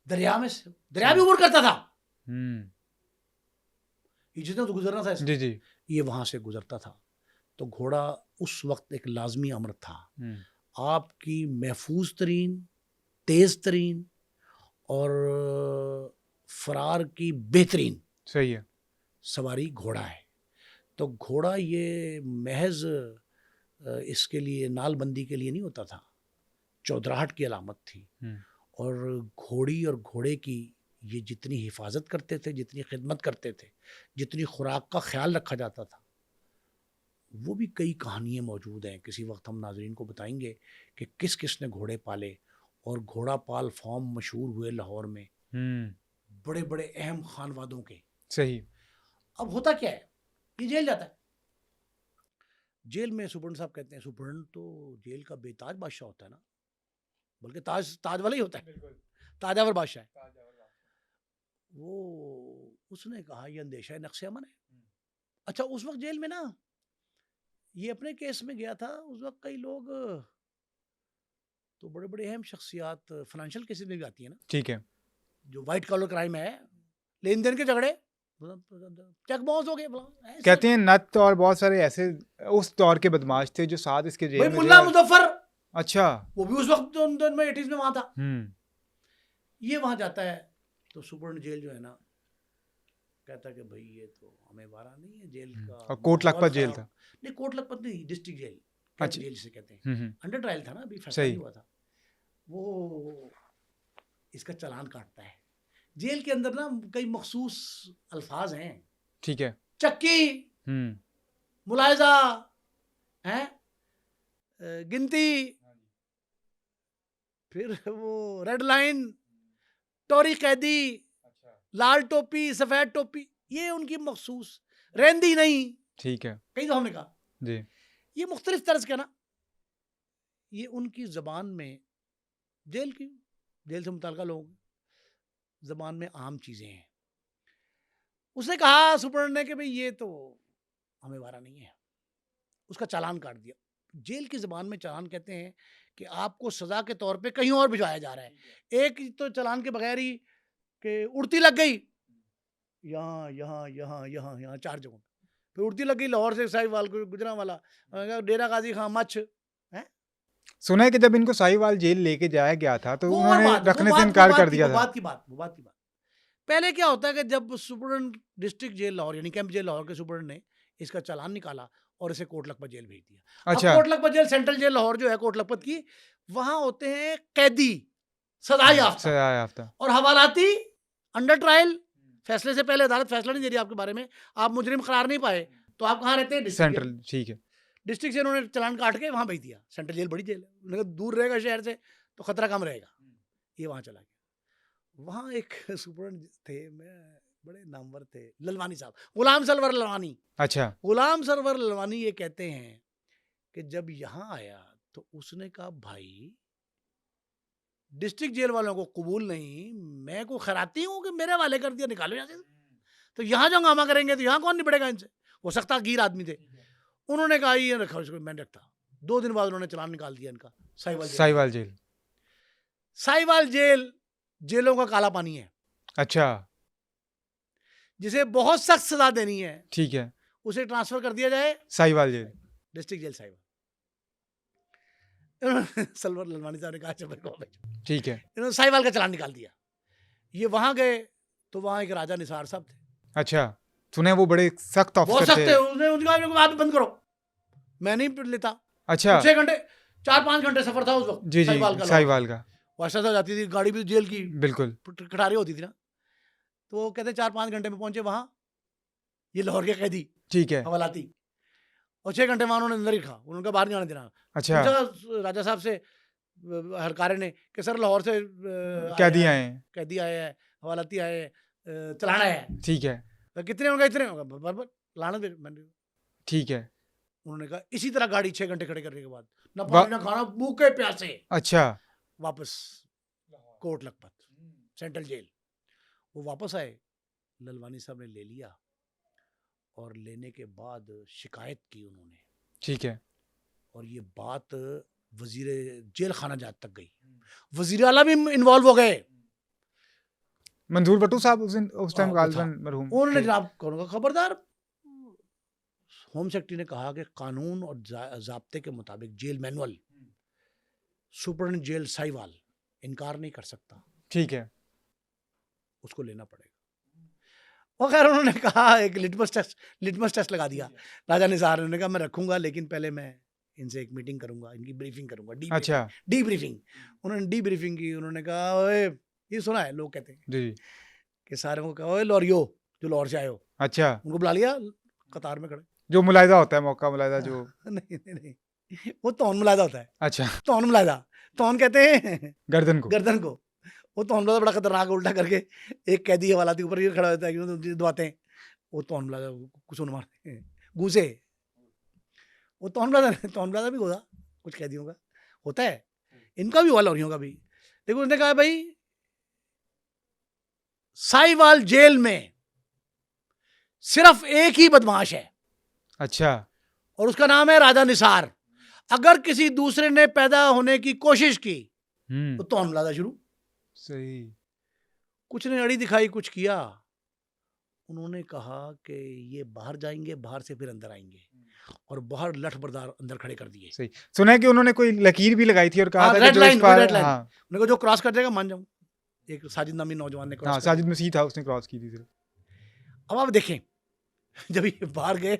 दरिया में से, दरिया भी उबर करता था, ये जितना तो गुजरना था जी जी, ये वहां से गुजरता था। तो घोड़ा उस वक्त एक लाजमी अमर था। आपकी महफूज तरीन, तेज तरीन और फरार की बेहतरीन सही है सवारी घोड़ा है। तो घोड़ा ये महज इसके लिए नालबंदी के लिए नहीं होता था, चौधराहट की अलामत थी। और घोड़ी और घोड़े की ये जितनी हिफाजत करते थे, जितनी खिदमत करते थे, जितनी खुराक का ख्याल रखा जाता था, वो भी कई कहानियाँ मौजूद हैं। किसी वक्त हम नाजरीन को बताएंगे कि किस किस ने घोड़े पाले और घोड़ा पाल फॉर्म मशहूर हुए लाहौर में, बड़े बड़े अहम खानवादों के। सही। अब होता क्या है, ये जेल जाता है, जेल में सुपरडेंट साहब कहते हैं, सुपरडेंट तो जेल का बेताज बादशाह होता है ना, बल्कि ताज वाला ही होता है, ताजावर बादशाह है। वो उसने कहा ये अंदेशा है, नक्शे अमन है। अच्छा, उस वक्त जेल में ना, ये अपने केस में गया था, उस वक्त कई लोग तो बड़े बड़े अहम शख्सियात फाइनेंशियल केसेस में भी आती है ना, ठीक है, जो व्हाइट कॉलर क्राइम है, लेन देन के झगड़े, चेक बाउंस हो गए, कहते हैं नत और बहुत सारे ऐसे उस दौर के बदमाश थे जो साथ इसके जेल में। मुल्ला मुजफ्फर, अच्छा, वो भी उस वक्त में 80s में वहां था। ये वहां जाता है तो सुपरडेंट जेल जो है ना, कहता है कि भाई ये तो हमें वारा नहीं है जेल का, और कोट लखपत जेल था। नहीं, कोट लखपत नहीं, डिस्ट्रिक्ट जेल, अच्छा, जेल से कहते हैं। अंडर ट्रायल था ना, अभी फैसला नहीं हुआ था। वो इसका चालान काटता है। जेल के अंदर ना कई मखसूस अल्फाज हैं, ठीक है। चक्की, हम्म। मुलायजा है, गिनती, फिर वो रेड लाइन, टोरी कैदी, लाल टोपी, सफेद टोपी, ये उनकी मखसूस। रेंदी नहीं, ठीक है कई तो हमने कहा जी। ये मुख्तलिफ तर्ज के ना, ये उनकी जबान में, जेल से मुताल्लिका लोग जबान में आम चीजें हैं। उसने कहा सुपरडेंट ने कि भाई ये तो हमें वारा नहीं है, उसका चालान काट दिया। जेल की जबान में चालान कहते हैं कि आपको सजा के तौर पे कहीं और भिजवाया जा रहा है। एक तो चालान के बगैर ही कि उड़ती लग गई, यहाँ यहाँ यहाँ यहाँ यहाँ 4 जगहों, फिर उड़ती लग गई लाहौर से साहिवाल को, गुजरांवाला, डेरा गाजी खां मच्छ है। सुना है कि जब इनको साहिवाल जेल लेके जाया गया था तो वो उन्होंने बात, रखने वो से बात, इनकार वो कर बात की, दिया वो था। बात की बात, वो बात की बात। पहले क्या होता है कि जब सुपरडेंट डिस्ट्रिक्ट जेल लाहौर यानी कैंप जेल लाहौर के सुपरडेंट ने इसका चालान निकाला और इसे कोट लखपत जेल भेज दिया। अच्छा। अब Kot Lakhpat jail, central jail Lahore जो है कोट लखपत की, वहां होते हैं कैदी सजा याफ्ता सजा याफ्ता और हवालाती अंडर ट्रायल, फैसले से पहले अदालत फैसला नहीं दे रही आपके बारे में, आप मुजरिम करार नहीं पाए, तो आप कहाँ रहते हैं? District jail. सेंट्रल, ठीक है। डिस्ट्रिक्ट से उन्होंने चालान काट के वहां भेज दिया। सेंट्रल जेल बड़ी जेल है, उन्होंने कहा दूर रहेगा शहर से तो खतरा कम रहेगा, ये वहां चला गया। वहां एक सुपरडेंट थे, मैं बड़े नामवर थे, ललवानी साहब, गुलाम सरवर ललवानी। अच्छा। गुलाम सरवर ललवानी ये कहते हैं कि जब यहाँ आया तो उसने कहा भाई डिस्ट्रिक्ट जेल वालों को कबूल नहीं, मैं को खैराती हूँ कि मेरे वाले कर दिया, निकालो यहाँ से। तो यहाँ जो हंगामा करेंगे तो यहाँ कौन निपटेगा इनसे? वो सख्ता गिर आदमी थे। उन्होंने कहा ये रखा, उसको मैंने रखता। 2 दिन बाद उन्होंने चालान निकाल दिया इनका साहिवाल जेल। साहिवाल जेल जेलों का काला पानी है। अच्छा। जिसे बहुत सख्त सजा देनी है, ठीक है, उसे ट्रांसफर कर दिया जाए Sahiwal jail, district jail Sahiwal. इन्होंने सलवर ललवानी साहब ने कहा चल को, ठीक है। इन्होंने साहिवाल का चालान निकाल दिया। ये वहां गए तो वहां एक राजा निसार साहब थे। अच्छा, सुने वो बड़े सख्त बहुत ऑफिसर सख्त थे। थे। उसने उनका आप बंद करो, मैं नहीं लेता। अच्छा। 6 घंटे 4-5 घंटे सफर था उस वक्त जी जी, साहिवाल का। साहिवाल का वर्षा से जाती थी गाड़ी भी जेल की, बिल्कुल। कटारी होती थी ना। तो वो कहते 4-5 घंटे में पहुंचे वहां, ये लाहौर के कैदी, ठीक है। हवालाती, और 6 घंटे वहां उन्होंने अंदर ही रखा, उनका बाहर नहीं आने देना। अच्छा। राजा साहब से हरकारे ने कि सर लाहौर से कैदी आए हैं, कैदी आए हैं, हवालाती आए हैं, चलाना है। ठीक है। तो कितने होंगे? इतने होगा, बराबर लाना दे। मैंने ठीक है। उन्होंने कहा इसी तरह गाड़ी 6 घंटे खड़े करने के बाद ना पानी ना खाना, भूखे प्यासे अच्छा। वापस कोट लखपत सेंट्रल जेल। वो वापस आए, ललवानी साहब ने ले लिया और लेने के बाद शिकायत की उन्होंने, ठीक है। और ये बात वजीर जेल खाना जात तक गई, वजीर आला भी इन्वॉल्व हो गए। मंजूर भट्टू साहब उस टाइम वो गालिबन मरहूम उन्होंने थे। जनाब कहूँगा खबरदार, होम सेक्रेटरी ने कहा कि कानून और ज़ाब्ते के मुताबिक jail manual superintendent jail Sahiwal इनकार नहीं कर सकता, ठीक है। उसको लेना पड़ेगा। और खैर उन्होंने कहा एक लिटमस टेस्ट लगा दिया राजा निसार ने। कहा मैं रखूंगा लेकिन पहले मैं इनसे एक मीटिंग करूंगा, इनकी ब्रीफिंग करूंगा। अच्छा। D briefing. उन्होंने डी ब्रीफिंग की। उन्होंने कहा ओए, ये सुना है लोग कहते हैं जी कि सारे को कहा ओए लॉरियो, जो लाहौर से आए हो, अच्छा, उनको बुला लिया कतार में खड़े। जो मुलायदा होता है, मौका मुलायदा जो नहीं, वो तौन मुलायदा होता है। अच्छा, तौन मुलायदा, तौन कहते हैं गर्दन को। वो तौन मुलायदा बड़ा खतरनाक, उल्टा करके एक कैदी हवालाती ऊपर ये खड़ा होता है कि दबाते हैं, वो तौन मुलायदा कुछ मारते हैं घूसे। वो तौन मुलायदा भी होगा कुछ कैदियों का, होता है, इनका भी हुआ, लौरियों का भी। देखो उसने कहा भाई साहिवाल जेल में सिर्फ एक ही बदमाश है, अच्छा, और उसका नाम है राजा निसार। अगर किसी दूसरे ने पैदा होने की कोशिश की तो तौन मुलायदा शुरू। सही। कुछ ने अड़ी दिखाई, कुछ किया। उन्होंने कहा कि ये बाहर जाएंगे, बाहर से फिर अंदर आएंगे, और बाहर लठ बरदार अंदर खड़े कर दिए। सही। सुना है कि उन्होंने कोई लकीर भी लगाई थी और कहा था कि जो इस पार, पार, हाँ, उन्होंने कहा जो क्रॉस कर जाएगा मान जाऊं। एक साजिद नामी नौजवान ने क्रॉस, हाँ, साजिद मसीह था, उसने क्रॉस की थी सिर्फ। अब आप देखें जब ये बाहर गए,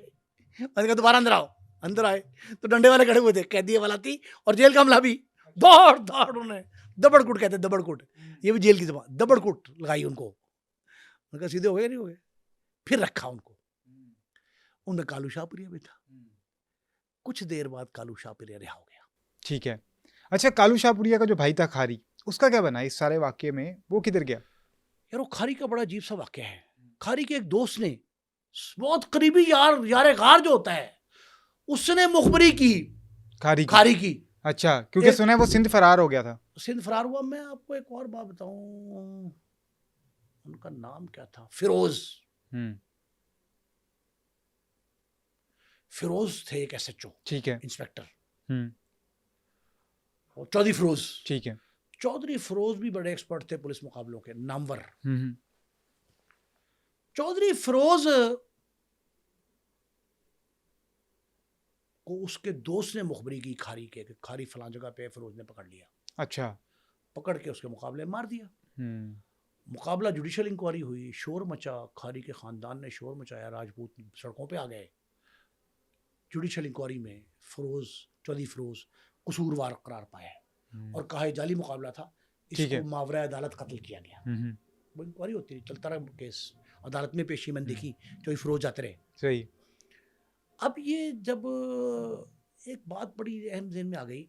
मैंने कहा दोबारा अंदर आओ। अंदर आए तो डंडे वाले खड़े हुए थे, कैदी वाला थी और जेल का अमला भी। दौड़ दौड़ उन्हें दबड़कुट कहते हैं, दबड़कुट, ये भी जेल की जबान, दबड़कुट लगाई उनको। उनका सीधे हो गए नहीं हो गए, फिर रखा उनको। उनमें कालू शाहपुरिया भी था। कुछ देर बाद कालू शाहपुरिया रिहा हो गया। ठीक है। अच्छा, कालू शाहपुरिया का जो भाई था खारी, उसका क्या बना इस सारे वाक्य में? वो किधर गया? यार वो खारी का बड़ा अजीब सा वाक्य है। खारी के एक दोस्त ने, बहुत करीबी यार गार जो होता है, उसने मुखबरी की खारी की। अच्छा, क्योंकि सुना है वो सिंध फरार हो गया था। सिंध फरार हुआ। मैं आपको एक और बात बताऊं, उनका नाम क्या था? फिरोज। फिरोज थे एक SHO, ठीक है। इंस्पेक्टर, हम्म, और चौधरी फिरोज। ठीक है। चौधरी फिरोज भी बड़े एक्सपर्ट थे पुलिस मुकाबलों के, नामवर। हम्म, चौधरी फिरोज को उसके दोस्त ने मुखबरी की खारी के, कि खारी फलां जगह पे फिरोज ने पकड़ लिया। अच्छा। पकड़ के उसके मुकाबले मार दिया। मुकाबला जुडिशियल इंक्वायरी हुई, शोर मचा, खारी के खानदान ने शोर मचाया, राजपूत सड़कों पे आ गए। जुडिशियल इंक्वायरी में चौधरी फिरोज कसूरवार करार पाया और कहा ये जाली मुकाबला था, इसको मावरा अदालत कत्ल किया गया। वो इंक्वायरी होती है, चलता रहा केस, अदालत में पेशी मैंने देखी, चौधरी फिरोज जाते रहे। सही। अब ये जब एक बात बड़ी अहम ज़हन में आ गई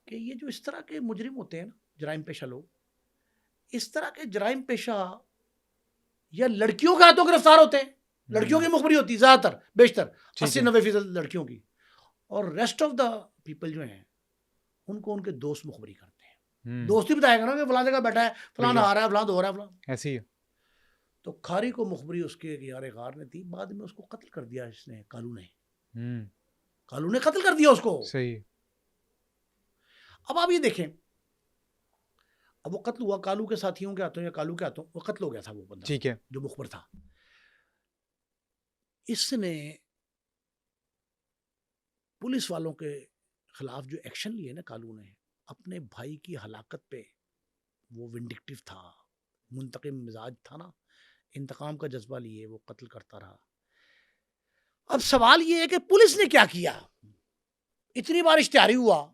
कि ये जो इस तरह के मुजरिम होते हैं ना, जराइम पेशा लोग, इस तरह के जराइम पेशा या लड़कियों के हाथों गिरफ्तार होते हैं। लड़कियों की मुखबरी होती है ज़्यादातर, बेशतर 80-90% लड़कियों की, और रेस्ट ऑफ द पीपल जो हैं उनको उनके दोस्त मुखबरी करते हैं। दोस्त ही बताएगा ना कि फलां जगह बैठा है, फलां नहा रहा है, फलां धो रहा है, फलां ऐसे ही। तो खारी को मुखबरी उसके यार गार ने दी, बाद में उसको कत्ल कर दिया इसने, कालू ने कत्ल कर दिया उसको। सही। अब आप ये देखें, अब वो कत्ल हुआ कालू के साथियों के हाथों या कालू के हाथों, वो कत्ल हो गया था वो बंदा, ठीक है, जो मुखबर था। इसने पुलिस वालों के खिलाफ जो एक्शन लिए ना कालू ने, अपने भाई की हलाकत पे, वो विंडिक्टिव था, मुंतकिम मिजाज था ना, इंतकाम का जज्बा लिए वो कत्ल करता रहा। अब सवाल ये है कि पुलिस ने क्या किया? इतनी बार इश्तिहारी हुआ,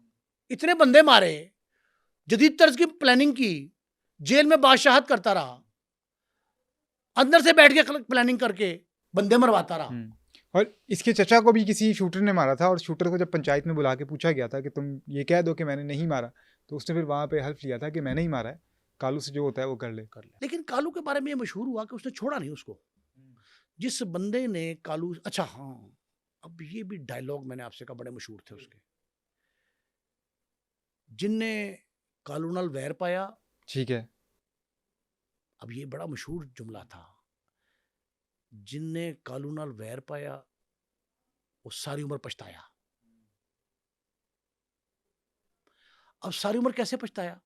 इतने बंदे मारे, जदीद तर्ज की प्लानिंग की, जेल में बादशाहत करता रहा, अंदर से बैठ के प्लानिंग करके बंदे मरवाता रहा। और इसके चचा को भी किसी शूटर ने मारा था, और शूटर को जब पंचायत में बुला के पूछा गया था कि तुम ये कह दो कि मैंने नहीं मारा, तो उसने फिर वहां पे हल्फ लिया था कि मैंने ही मारा है, कालू से जो होता है वो कर ले। लेकिन कालू के बारे में ये मशहूर हुआ कि उसने छोड़ा नहीं उसको। जिस बंदे ने कालू, अच्छा हाँ, अब ये भी डायलॉग मैंने आपसे कहा बड़े मशहूर थे उसके, जिनने कालू नाल वैर पाया। ठीक है। अब ये बड़ा मशहूर जुमला था, जिनने कालू नाल वैर पाया वो सारी उम्र पछताया। अब सारी उम्र कैसे पछताया?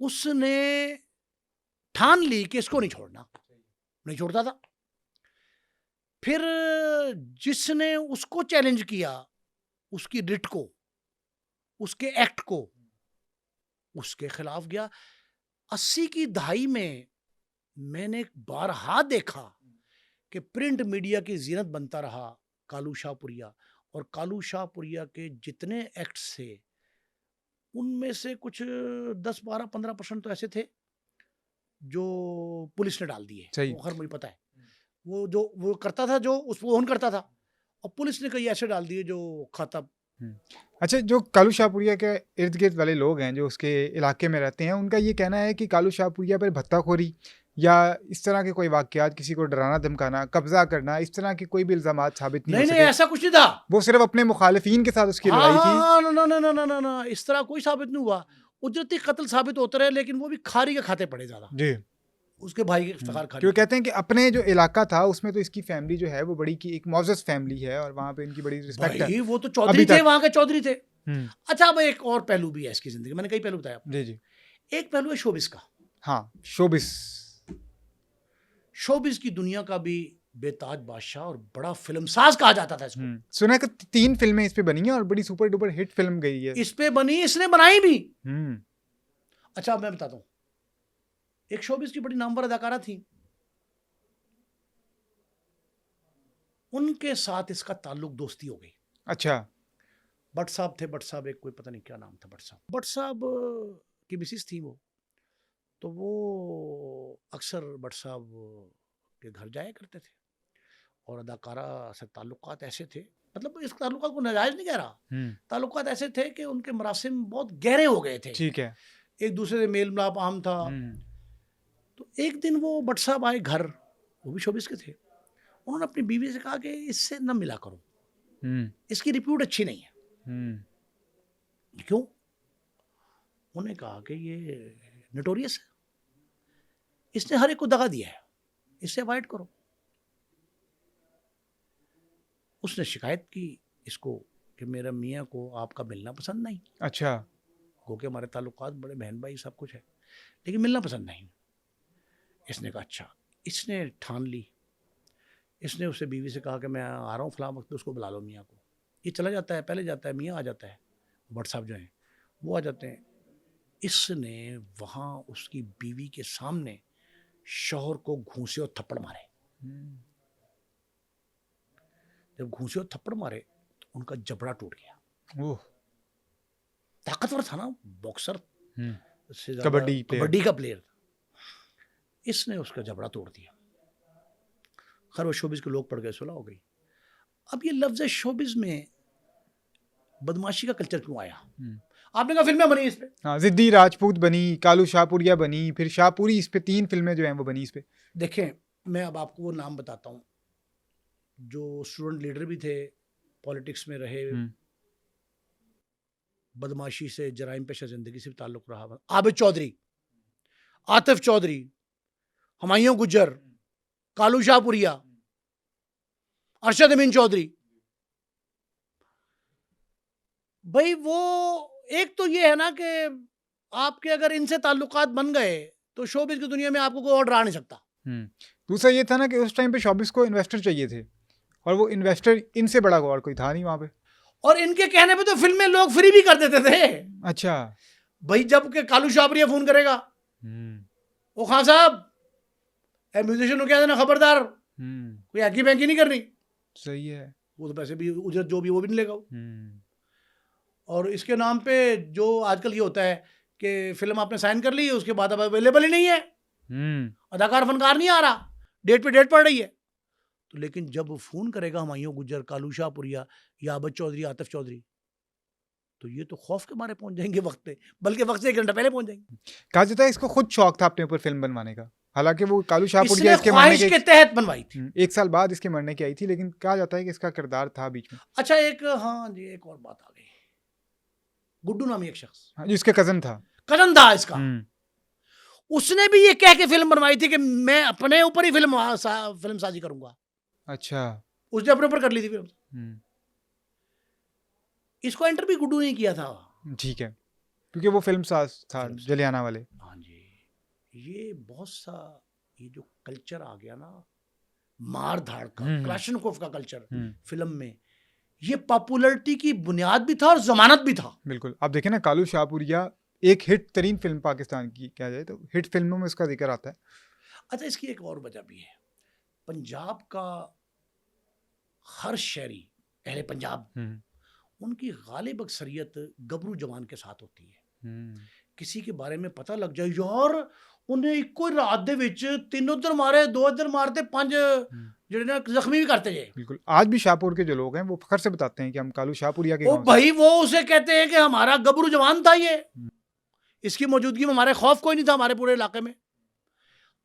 उसने ठान ली कि इसको नहीं छोड़ना, नहीं छोड़ता था। फिर जिसने उसको चैलेंज किया, उसकी रिट को, उसके एक्ट को, उसके खिलाफ गया। 80 की दहाई में मैंने बारहा देखा कि प्रिंट मीडिया की जीनत बनता रहा कालू शाहपुरिया, और कालू शाहपुरिया के जितने एक्ट्स थे उनमें से कुछ 10-12-15% तो ऐसे थे जो पुलिस ने डाल दिए। वो हर मुझे पता है, वो करता था, जो उसको ओन करता था, और पुलिस ने कई ऐसे डाल दिए जो खाता। अच्छा, जो कालू शाहपुरिया के इर्द गिर्द वाले लोग हैं जो उसके इलाके में रहते हैं, उनका ये कहना है कि कालू शाहपुरिया पर भत्ताखोरी या इस तरह के कोई वाकयात, किसी को डराना धमकाना, कब्जा करना, इस तरह के कोई भी इल्जाम साबित नहीं हो सके। ऐसा कुछ नहीं था। वो सिर्फ अपने मुखालिफिन के साथ उसकी लड़ाई थी। ना, इस तरह कोई साबित नहीं हुआ। उजरती कत्ल साबित होते रहे, लेकिन वो भी खारी के खाते पड़े ज्यादा जी, उसके भाई के इफ्तिखार खारी। क्यों कहते हैं कि अपने जो इलाका था उसमें तो इसकी फैमिली जो है वो बड़ी की एक मौजूद फैमिली है, और वहाँ पे इनकी बड़ी रिस्पेक्ट है। वो तो चौधरी थे, वहाँ के चौधरी थे। अच्छा, अब एक और पहलू भी है इसकी जिंदगी, मैंने कई पहलू बताया। जी। एक पहलू है शोबिस का। हाँ, शोबिस की दुनिया का भी बेताज बादशाह और बड़ा फिल्मसाज कहा जाता था इसको। सुना कि 3 फिल्में इस पे बनी हैं और बड़ी सुपर डुपर हिट फिल्म गई है इस पे बनी, इसने बनाई भी। अच्छा, मैं बताता हूँ, एक शोबिस की बड़ी नामवर अदाकारा थी, उनके साथ इसका ताल्लुक दोस्ती हो गई। अच्छा, भट्ट साहब थे, भट्ट साहब एक कोई पता नहीं क्या नाम था, भट्ट साहब की मिसिस थी वो, तो वो अक्सर भट्ट साहब के घर जाया करते थे और अदाकारा से ताल्लुकात ऐसे थे, मतलब इस ताल्लुकात को नाजायज नहीं कह रहा, ताल्लुकात ऐसे थे कि उनके मरासिम बहुत गहरे हो गए थे, ठीक है, एक दूसरे से मेल मिलाप आम था। तो एक दिन वो भट्ट साहब आए घर, वो भी शोबिस के थे, उन्होंने अपनी बीवी से कहा कि इससे न मिला करो, इसकी रिप्यूट अच्छी नहीं है। क्यों? उन्होंने कहा कि ये नोटोरियस है, इसने हर एक को दगा दिया है, इससे अवॉइड करो। उसने शिकायत की इसको कि मेरा मियाँ को आपका मिलना पसंद नहीं। अच्छा, क्योंकि हमारे ताल्लुकात बड़े बहन भाई सब कुछ है, लेकिन मिलना पसंद नहीं। इसने कहा अच्छा। इसने ठान ली, इसने उससे बीवी से कहा कि मैं आ रहा हूँ फलां वक्त, उसको बुला लो मियाँ को। ये चला जाता है, पहले जाता है, मियाँ आ जाता है, भट्ट साहब जो हैं वो आ जाते हैं। इसने वहाँ उसकी बीवी के सामने शौहर को घूंसे और थप्पड़ मारे। जब घूंसे और थप्पड़ मारे तो उनका जबड़ा टूट गया। ओह, ताकतवर था ना, बॉक्सर से कबड्डी का प्लेयर था। इसने उसका जबड़ा तोड़ दिया। खैर वो शोबिस के लोग पड़ गए, सुलह हो गई। अब ये लफ्ज शोबिस में बदमाशी का कल्चर क्यों आया? आपने कहा फिल्में बनी इस पे, हाँ, जिद्दी राजपूत बनी, कालू शाहपुरिया बनी, फिर शाहपुरी, इस पे 3 फिल्में जो हैं वो बनी इस पे। देखें मैं अब आपको वो नाम बताता हूँ जो स्टूडेंट लीडर भी थे, पॉलिटिक्स में रहे, बदमाशी से, जराइम पेशा जिंदगी से भी ताल्लुक रहा। आबिद चौधरी, आतिफ चौधरी, हुमायूं गुज्जर, कालू शाहपुरिया, अरशद अमीन चौधरी। भाई वो एक तो ये है ना कि आपके अगर इनसे ताल्लुकात बन गए तो शोबिस की दुनिया में आपको कोई और डरा नहीं सकता। दूसरा ये था ना कि उस टाइम पे शोबिस को इन्वेस्टर चाहिए थे, और वो इन्वेस्टर इनसे बड़ा और कोई था नहीं वहां पे, और इनके कहने पे तो फिल्में लोग फ्री भी कर देते थे। अच्छा भाई जब के कालू शाहपुरिया फोन करेगा, ओ खान साहब म्यूजिशियन को कह देना खबरदार, कोई हैकी बैंकी नहीं करनी। सही है, वो तो पैसे भी उजरत जो भी वो भी नहीं लेगा। और इसके नाम पे जो आजकल ये होता है कि फिल्म आपने साइन कर ली, उसके बाद अब अवेलेबल ही नहीं है, अदाकार फनकार नहीं आ रहा, डेट पे डेट पड़ रही है। तो लेकिन जब वो फोन करेगा हुमायूं गुज्जर, कालू शाहपुरिया या आबिद चौधरी, आतिफ चौधरी, तो ये तो खौफ के मारे पहुंच जाएंगे वक्त पे, बल्कि वक्त से 1 घंटा पहले पहुंच जाएंगे। कहा जाता है इसको खुद शौक था अपने ऊपर फिल्म बनवाने का, हालांकि वो कालू शाहपुरिया इसके मरने के तहत बनवाई थी, 1 साल बाद इसके मरने की आई थी, लेकिन कहा जाता है कि इसका किरदार था बीच में। अच्छा एक, हाँ जी, एक और बात आ गई, गुड्डू नामी एक शख्स, हाँ, जिसके कजन था इसका, उसने भी ये कह के फिल्म बनवाई थी कि मैं अपने ऊपर ही फिल्म साजी करूंगा। अच्छा, उसने अपने ऊपर कर ली थी फिल्म। इसको एंटर भी गुड्डू ने किया था, ठीक है, क्योंकि वो फिल्म साज था, जलियाना वाले। हाँ जी, ये बहुत सा ये जो कल्चर आ गया ना, मार धाड़ का, क्लाशनकोफ का कल्चर फिल्म में, ये पॉपुलैरिटी की बुनियाद भी था और जमानत भी था। बिल्कुल, आप देखें ना, कालू शाहपुरिया एक हिट तरीन फिल्म पाकिस्तान की, क्या जाए तो हिट फिल्मों में इसका जिक्र आता है। अच्छा, इसकी एक और वजह भी है, पंजाब का हर शहरी, अहले पंजाब, उनकी गालिब अक्सरियत गबरू जवान के साथ होती है। किसी के बारे में पता लग जाए, यार उन्हें एक रात दे विच 3 उधर मारे, 2 इधर मारते, 5 ਜਿਹੜੇ ना जख्मी भी करते गए। बिल्कुल, आज भी शाहपुर के जो लोग हैं वो फखर से बताते हैं कि हम कालू शाहपुरिया के। ओ भाई, वो उसे कहते हैं कि हमारा गबरू जवान था ये, इसकी मौजूदगी में हमारे खौफ कोई नहीं था हमारे पूरे इलाके में।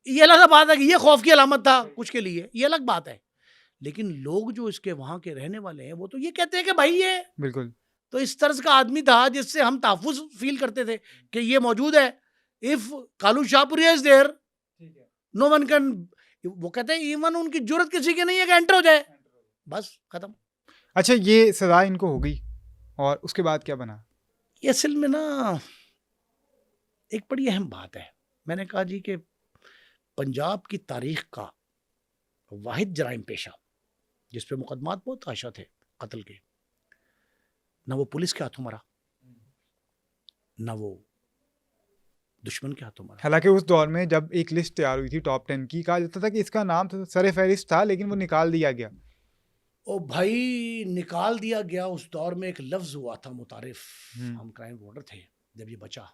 ये अलग बात है कि ये खौफ की अलामत था कुछ के लिए, ये अलग बात है, लेकिन लोग जो इसके वहां के रहने वाले हैं वो तो ये कहते हैं कि भाई ये बिल्कुल तो इस तरह का आदमी था जिससे हम तहफ़्फ़ुज़ फील करते थे कि ये मौजूद है। If Kalu Shahpuria is there, no one can, वो कहते हैं इवन उनकी जरूरत किसी की नहीं है कि एंटर हो जाए, बस खत्म। अच्छा, ये सजा इनको हो गई और उसके बाद क्या बना? ये असल में ना एक बड़ी अहम बात है। मैंने कहा जी कि पंजाब की तारीख का वाहिद जराइम पेशा जिस पे मुकदमात बहुत आशा थे कत्ल के, ना वो पुलिस के हाथों मरा, ना वो दुश्मन के हाथों मरा। हालांकि उस दौर में जब एक लिस्ट तैयार हुई थी टॉप 10 की, कहा जाता था कि इसका नाम तो सर फहरिस्त था, लेकिन वो निकाल दिया गया ओ भाई, निकाल दिया गया। उस दौर में एक लफ्ज हुआ था मुतारिफ, हम क्राइम रिपोर्टर थे जब ये बचा,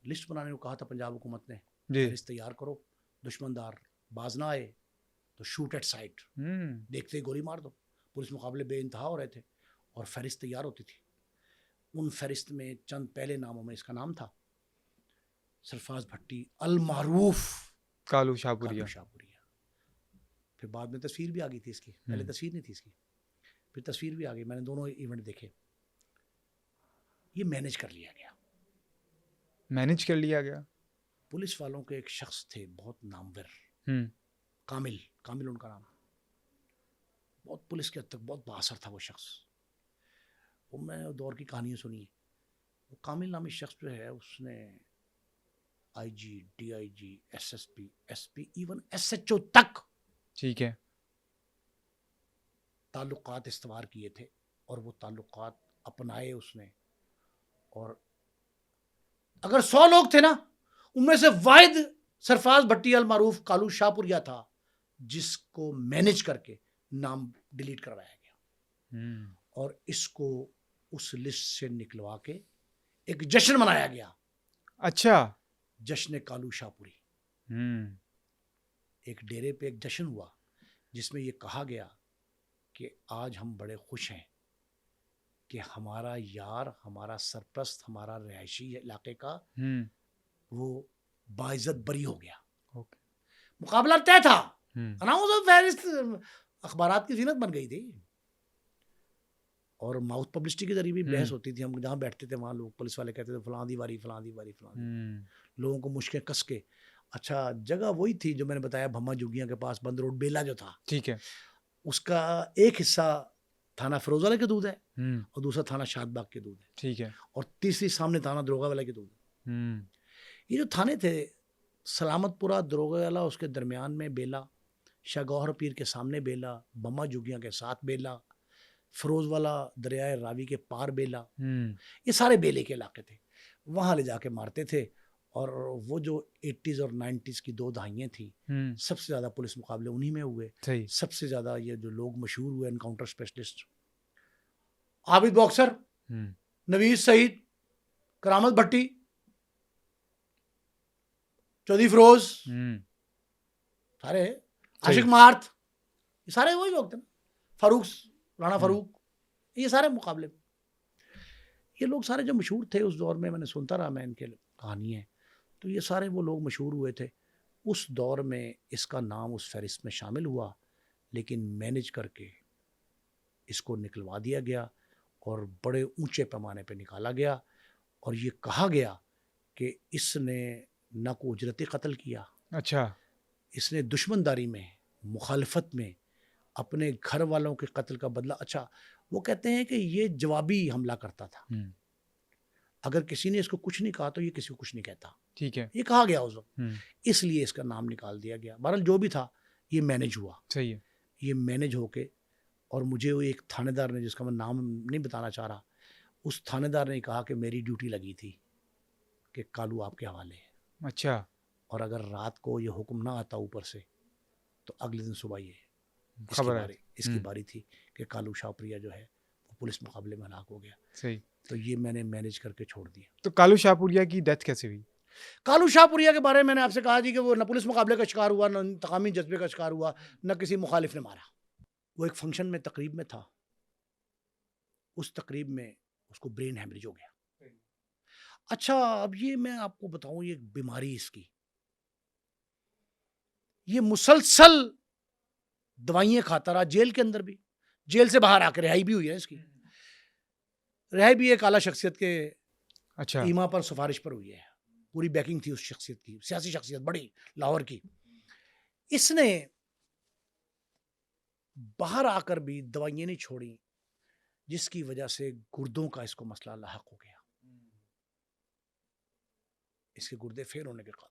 लिस्ट बनाने को कहा था पंजाब हुकूमत ने, जी। फहरिस्त तैयार करो, दुश्मनदार बाज ना आए तो शूट एट साइट, देखते ही गोली मार दो। पुलिस मुकाबले बेइंतहा हो रहे थे और फहरिस्त तैयार होती थी। उन फहरिस्त में चंद पहले नामों में इसका नाम था सरफराज भट्टी अल मारूफ कालू शाहपुरिया। शाहपुरिया। फिर बाद में तस्वीर भी आ गई थी इसकी, पहले तस्वीर नहीं थी इसकी, फिर तस्वीर भी आ गई। मैंने दोनों इवेंट देखे। ये मैनेज कर लिया गया, मैनेज कर लिया गया। पुलिस वालों के एक शख्स थे बहुत नामवर, कामिल, कामिल उनका नाम, बहुत पुलिस के हद तक बहुत बासर था वो शख्स। वो मैं दौर की कहानियाँ सुनी। वो कामिल नामी शख्स जो है उसने IG, DIG, SSP, SP, even SHO तक ठीक है। ताल्लुकात इस्तवार किए थे और वो ताल्लुकात अपनाए उसने। और अगर 100 लोग थे ना, उनमें से वाहिद सरफराज भट्टी अल मारूफ कालू शाहपुरिया था जिसको मैनेज करके नाम डिलीट करवाया गया और इसको उस लिस्ट से निकलवा के एक जश्न मनाया गया। अच्छा। जश्न कालू शाहपुरी। एक डेरे पे एक जश्न हुआ जिसमें ये कहा गया कि आज हम बड़े खुश हैं कि हमारा यार, हमारा सरप्रस्त, हमारा रिहायशी इलाके का वो बाइज्जत बरी हो गया। मुकाबला तय था, अनाउंस ऑफ फहरिस्त अखबारात की जीनत बन गई थी और माउथ पब्लिसिटी के जरिए भी बहस होती थी। हम जहाँ बैठते थे वहाँ लोग, पुलिस वाले कहते थे फलां दीवारी, फलां दीवारी, फलां दीवारी। लोगों को मुश्किल कस के। अच्छा, जगह वही थी जो मैंने बताया, भम्मा जोगियां के पास बंद रोड बेला जो था, ठीक है। उसका एक हिस्सा थाना फिरोज वाले के दूध है और दूसरा थाना शादबाग के दूध है, ठीक है। और तीसरी सामने थाना दरोगा वाला के दूध है। ये जो थाने थे, सलामतपुरा, दरोगा वाला, उसके दरमियान में बेला, शाहगौहर पीर के सामने बेला, भम्मा जोगियां के साथ बेला, फिरोज वाला दरियाए रावी के पार बेला, ये सारे बेले के इलाके थे। वहां ले जाके मारते थे। और वो जो 80s और 90s की 2 दहाइयाँ थी, सबसे ज्यादा पुलिस मुकाबले उन्हीं में हुए। सबसे ज्यादा ये जो लोग मशहूर हुए encounter specialist, Abid boxer, Naveed Saeed, Karamat Bhatti, Chaudhary Firoz, सारे आशिक मार्थ, ये सारे वही लोग थे ना, फारूक, राणा फारूक, ये सारे मुकाबले। ये लोग सारे जो मशहूर थे उस दौर में, मैंने सुनता रहा मैं इनके कहानी है, तो ये सारे वो लोग मशहूर हुए थे उस दौर में। इसका नाम उस फहरिस्त में शामिल हुआ, लेकिन मैनेज करके इसको निकलवा दिया गया और बड़े ऊंचे पैमाने पे निकाला गया। और ये कहा गया कि इसने न को उजरती कत्ल किया। अच्छा। इसने दुश्मनदारी में, मुखालफत में अपने घर वालों के कत्ल का बदला। अच्छा, वो कहते हैं कि ये जवाबी हमला करता था, अगर किसी ने इसको कुछ नहीं कहा तो ये किसी को कुछ नहीं कहता। ठीक है। ये कहा गया उस वक्त, इसलिए इसका नाम निकाल दिया गया। बहरहाल जो भी था, ये मैनेज हुआ। सही है। ये मैनेज होके, और मुझे वो एक थानेदार ने, जिसका मैं नाम नहीं बताना चाह रहा, उस थानेदार ने कहा कि मेरी ड्यूटी लगी थी कि कालू आपके हवाले है। अच्छा। और अगर रात को ये हुक्म ना आता ऊपर से तो अगले दिन सुबह ये खबर इसकी बारी थी कि कालू शाहपुरिया जो है वो पुलिस मुकाबले में हलाक हो गया। सही। तो ये मैंने मैनेज करके छोड़ दिया। तो कालू शाहपुरिया की डेथ कैसे हुई? कालू शाहपुरिया के बारे में मैंने आपसे कहा जी कि वो न पुलिस मुकाबले का शिकार हुआ, न इंतकामी जज्बे का शिकार हुआ, न किसी मुखालिफ ने मारा। वो एक फंक्शन में, तकरीब में था, उस तकरीब में उसको ब्रेन हैमरेज हो गया। अच्छा, अब ये मैं आपको बताऊं, ये बीमारी इसकी, ये मुसलसल दवाइयां खाता रहा, जेल के अंदर भी, जेल से बाहर आकर रिहाई भी हुई है इसकी। रिहाई भी एक आला शख्सियत के अच्छा ईमा पर, सिफारिश पर हुई है। पूरी बैकिंग थी उस शख्सियत की, सियासी शख्सियत बड़ी लाहौर की। इसने बाहर आकर भी दवाइयां नहीं छोड़ी, जिसकी वजह से गुर्दों का इसको मसला लाहक हो गया। इसके गुर्दे फेल होने के बाद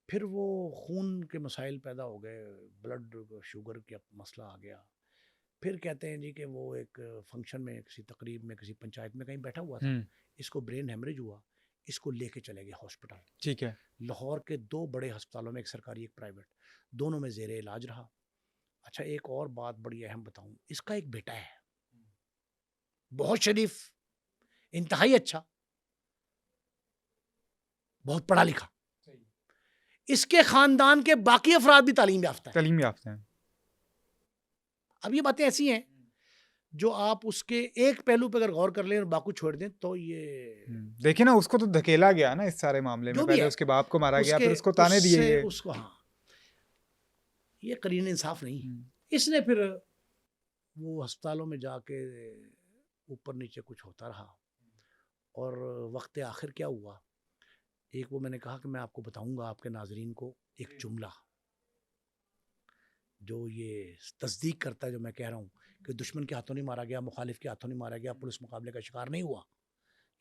फिर वो खून के मसाइल पैदा हो गए, ब्लड शुगर का मसला आ गया। फिर कहते हैं जी कि वो एक फंक्शन में, किसी तकरीब में, किसी पंचायत में कहीं बैठा हुआ था, इसको ब्रेन हेमरेज हुआ, इसको लेके चले गए हॉस्पिटल। ठीक है। लाहौर के 2 बड़े अस्पतालों में, एक सरकारी एक प्राइवेट, दोनों में जेर इलाज रहा। अच्छा, एक और बात बड़ी अहम बताऊं, इसका एक बेटा है, बहुत शरीफ, इंतहाई अच्छा, बहुत पढ़ा लिखा। इसके खानदान के बाकी अफराद भी तालीम याफ्ता है। तालीम याफ्ता हैं। अब ये बातें ऐसी हैं जो आप उसके एक पहलू पर अगर गौर कर लें और बाकी छोड़ दें तो ये देखिए ना, उसको तो धकेला गया ना इस सारे मामले में, जो भी पहले है, उसके बाप को मारा गया, उसके फिर उसको ताने दिए उससे गए। उसको, हाँ, ये करीन इंसाफ नहीं। हम्म, इसने फिर वो अस्पतालों में जाके ऊपर नीचे कुछ होता रहा, और वक्त आखिर क्या हुआ, एक वो मैंने कहा कि मैं आपको बताऊंगा आपके नाजरीन को एक जुमला जो ये तस्दीक करता है जो मैं कह रहा हूँ कि दुश्मन के हाथों नहीं मारा गया, मुखालिफ के हाथों नहीं मारा गया, पुलिस मुकाबले का शिकार नहीं हुआ।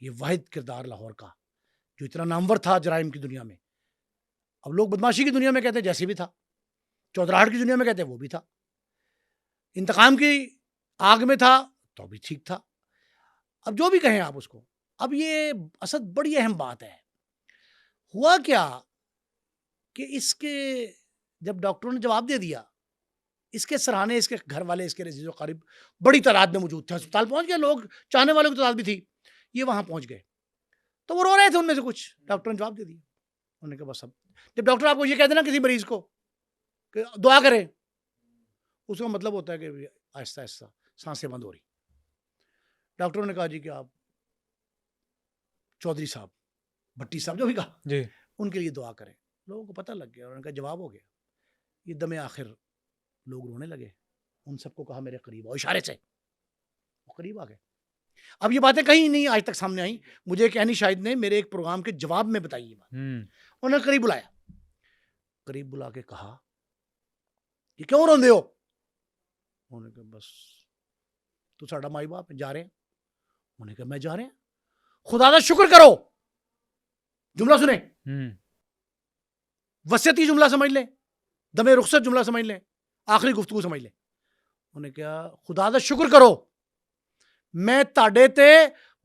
ये वाहिद किरदार लाहौर का जो इतना नामवर था जराइम की दुनिया में, अब लोग बदमाशी की दुनिया में कहते हैं जैसे भी था, चौधराहट की दुनिया में कहते हैं वो भी था, इंतकाम की आग में था तो भी ठीक था, अब जो भी कहें आप उसको। अब ये असद बड़ी अहम बात है, हुआ क्या कि इसके जब डॉक्टरों ने जवाब दे दिया, इसके सराहने, इसके घर वाले, इसके रजीज़ो क़रीब बड़ी तादाद में मौजूद थे, अस्पताल पहुंच गए लोग, चाहने वालों की तादाद भी थी, ये वहां पहुंच गए, तो वो रो रहे थे उनमें से कुछ, डॉक्टर ने जवाब दे दिया। उन्होंने कहा बस अब जब डॉक्टर आपको ये कह देना किसी मरीज को कि दुआ करें, उसका मतलब होता है कि आहिस्ता आहिस्ता सांसें बंद हो रही। डॉक्टरों ने कहा जी कि आप चौधरी साहब, भट्टी साहब, जो भी कहा, जी। उनके लिए दुआ करें। लोगों को पता लग गया, उन्होंने कहा जवाब हो गया। ये दमे आखिर लोग रोने लगे, उन सबको कहा मेरे करीब आओ, इशारे से वो करीब आ गए। अब ये बातें कहीं नहीं आज तक सामने आई, मुझे एक अहनी शाहिद ने मेरे एक प्रोग्राम के जवाब में बताई ये बात। उन्होंने करीब बुलाया, करीब बुला के कहा कि क्यों रोंदे हो? उन्होंने कहा बस तू साडा माई बाप है, जा रहे हैं। उन्होंने कहा मैं जा रहे हैं, खुदा दा शुक्र करो। जुमला सुने, वसीयती जुमला समझ ले, दमे रुखसत जुमला समझ ले, आखिरी गुफ्तगू समझ ले। उन्होंने कहा खुदा दा शुक्र करो, मैं ताडे ते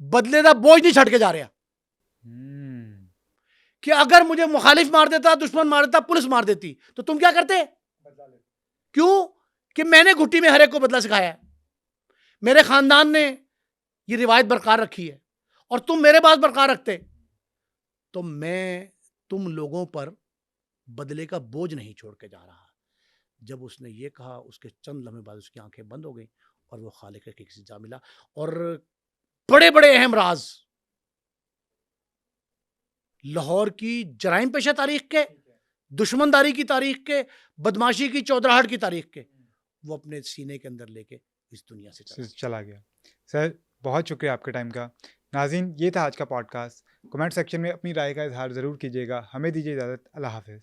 बदले दा बोझ नहीं छड़ के जा रहा कि अगर मुझे मुखालिफ मार देता, दुश्मन मार देता, पुलिस मार देती तो तुम क्या करते? क्यों कि मैंने घुट्टी में हर एक को बदला सिखाया है, मेरे खानदान ने ये रिवायत बरकरार रखी है, और तुम मेरे पास बरकरार रखते तो मैं तुम लोगों पर बदले का बोझ नहीं छोड़ के जा रहा। जब उसने ये कहा, उसके चंद लम्हे बाद उसकी आंखें बंद हो गई और वो खालिक के किसी जा मिला। और बड़े बड़े अहम राज लाहौर की जराइम पेशा तारीख के, दुश्मनदारी की तारीख के, बदमाशी की, चौधराहट की तारीख के, वो अपने सीने के अंदर लेके इस दुनिया से चला गया। सर बहुत शुक्रिया आपके टाइम का। नाज़रीन, ये था आज का पॉडकास्ट। कमेंट सेक्शन में अपनी राय का इजहार ज़रूर कीजिएगा। हमें दीजिए इजाज़त। अल्लाह हाफ़िज़।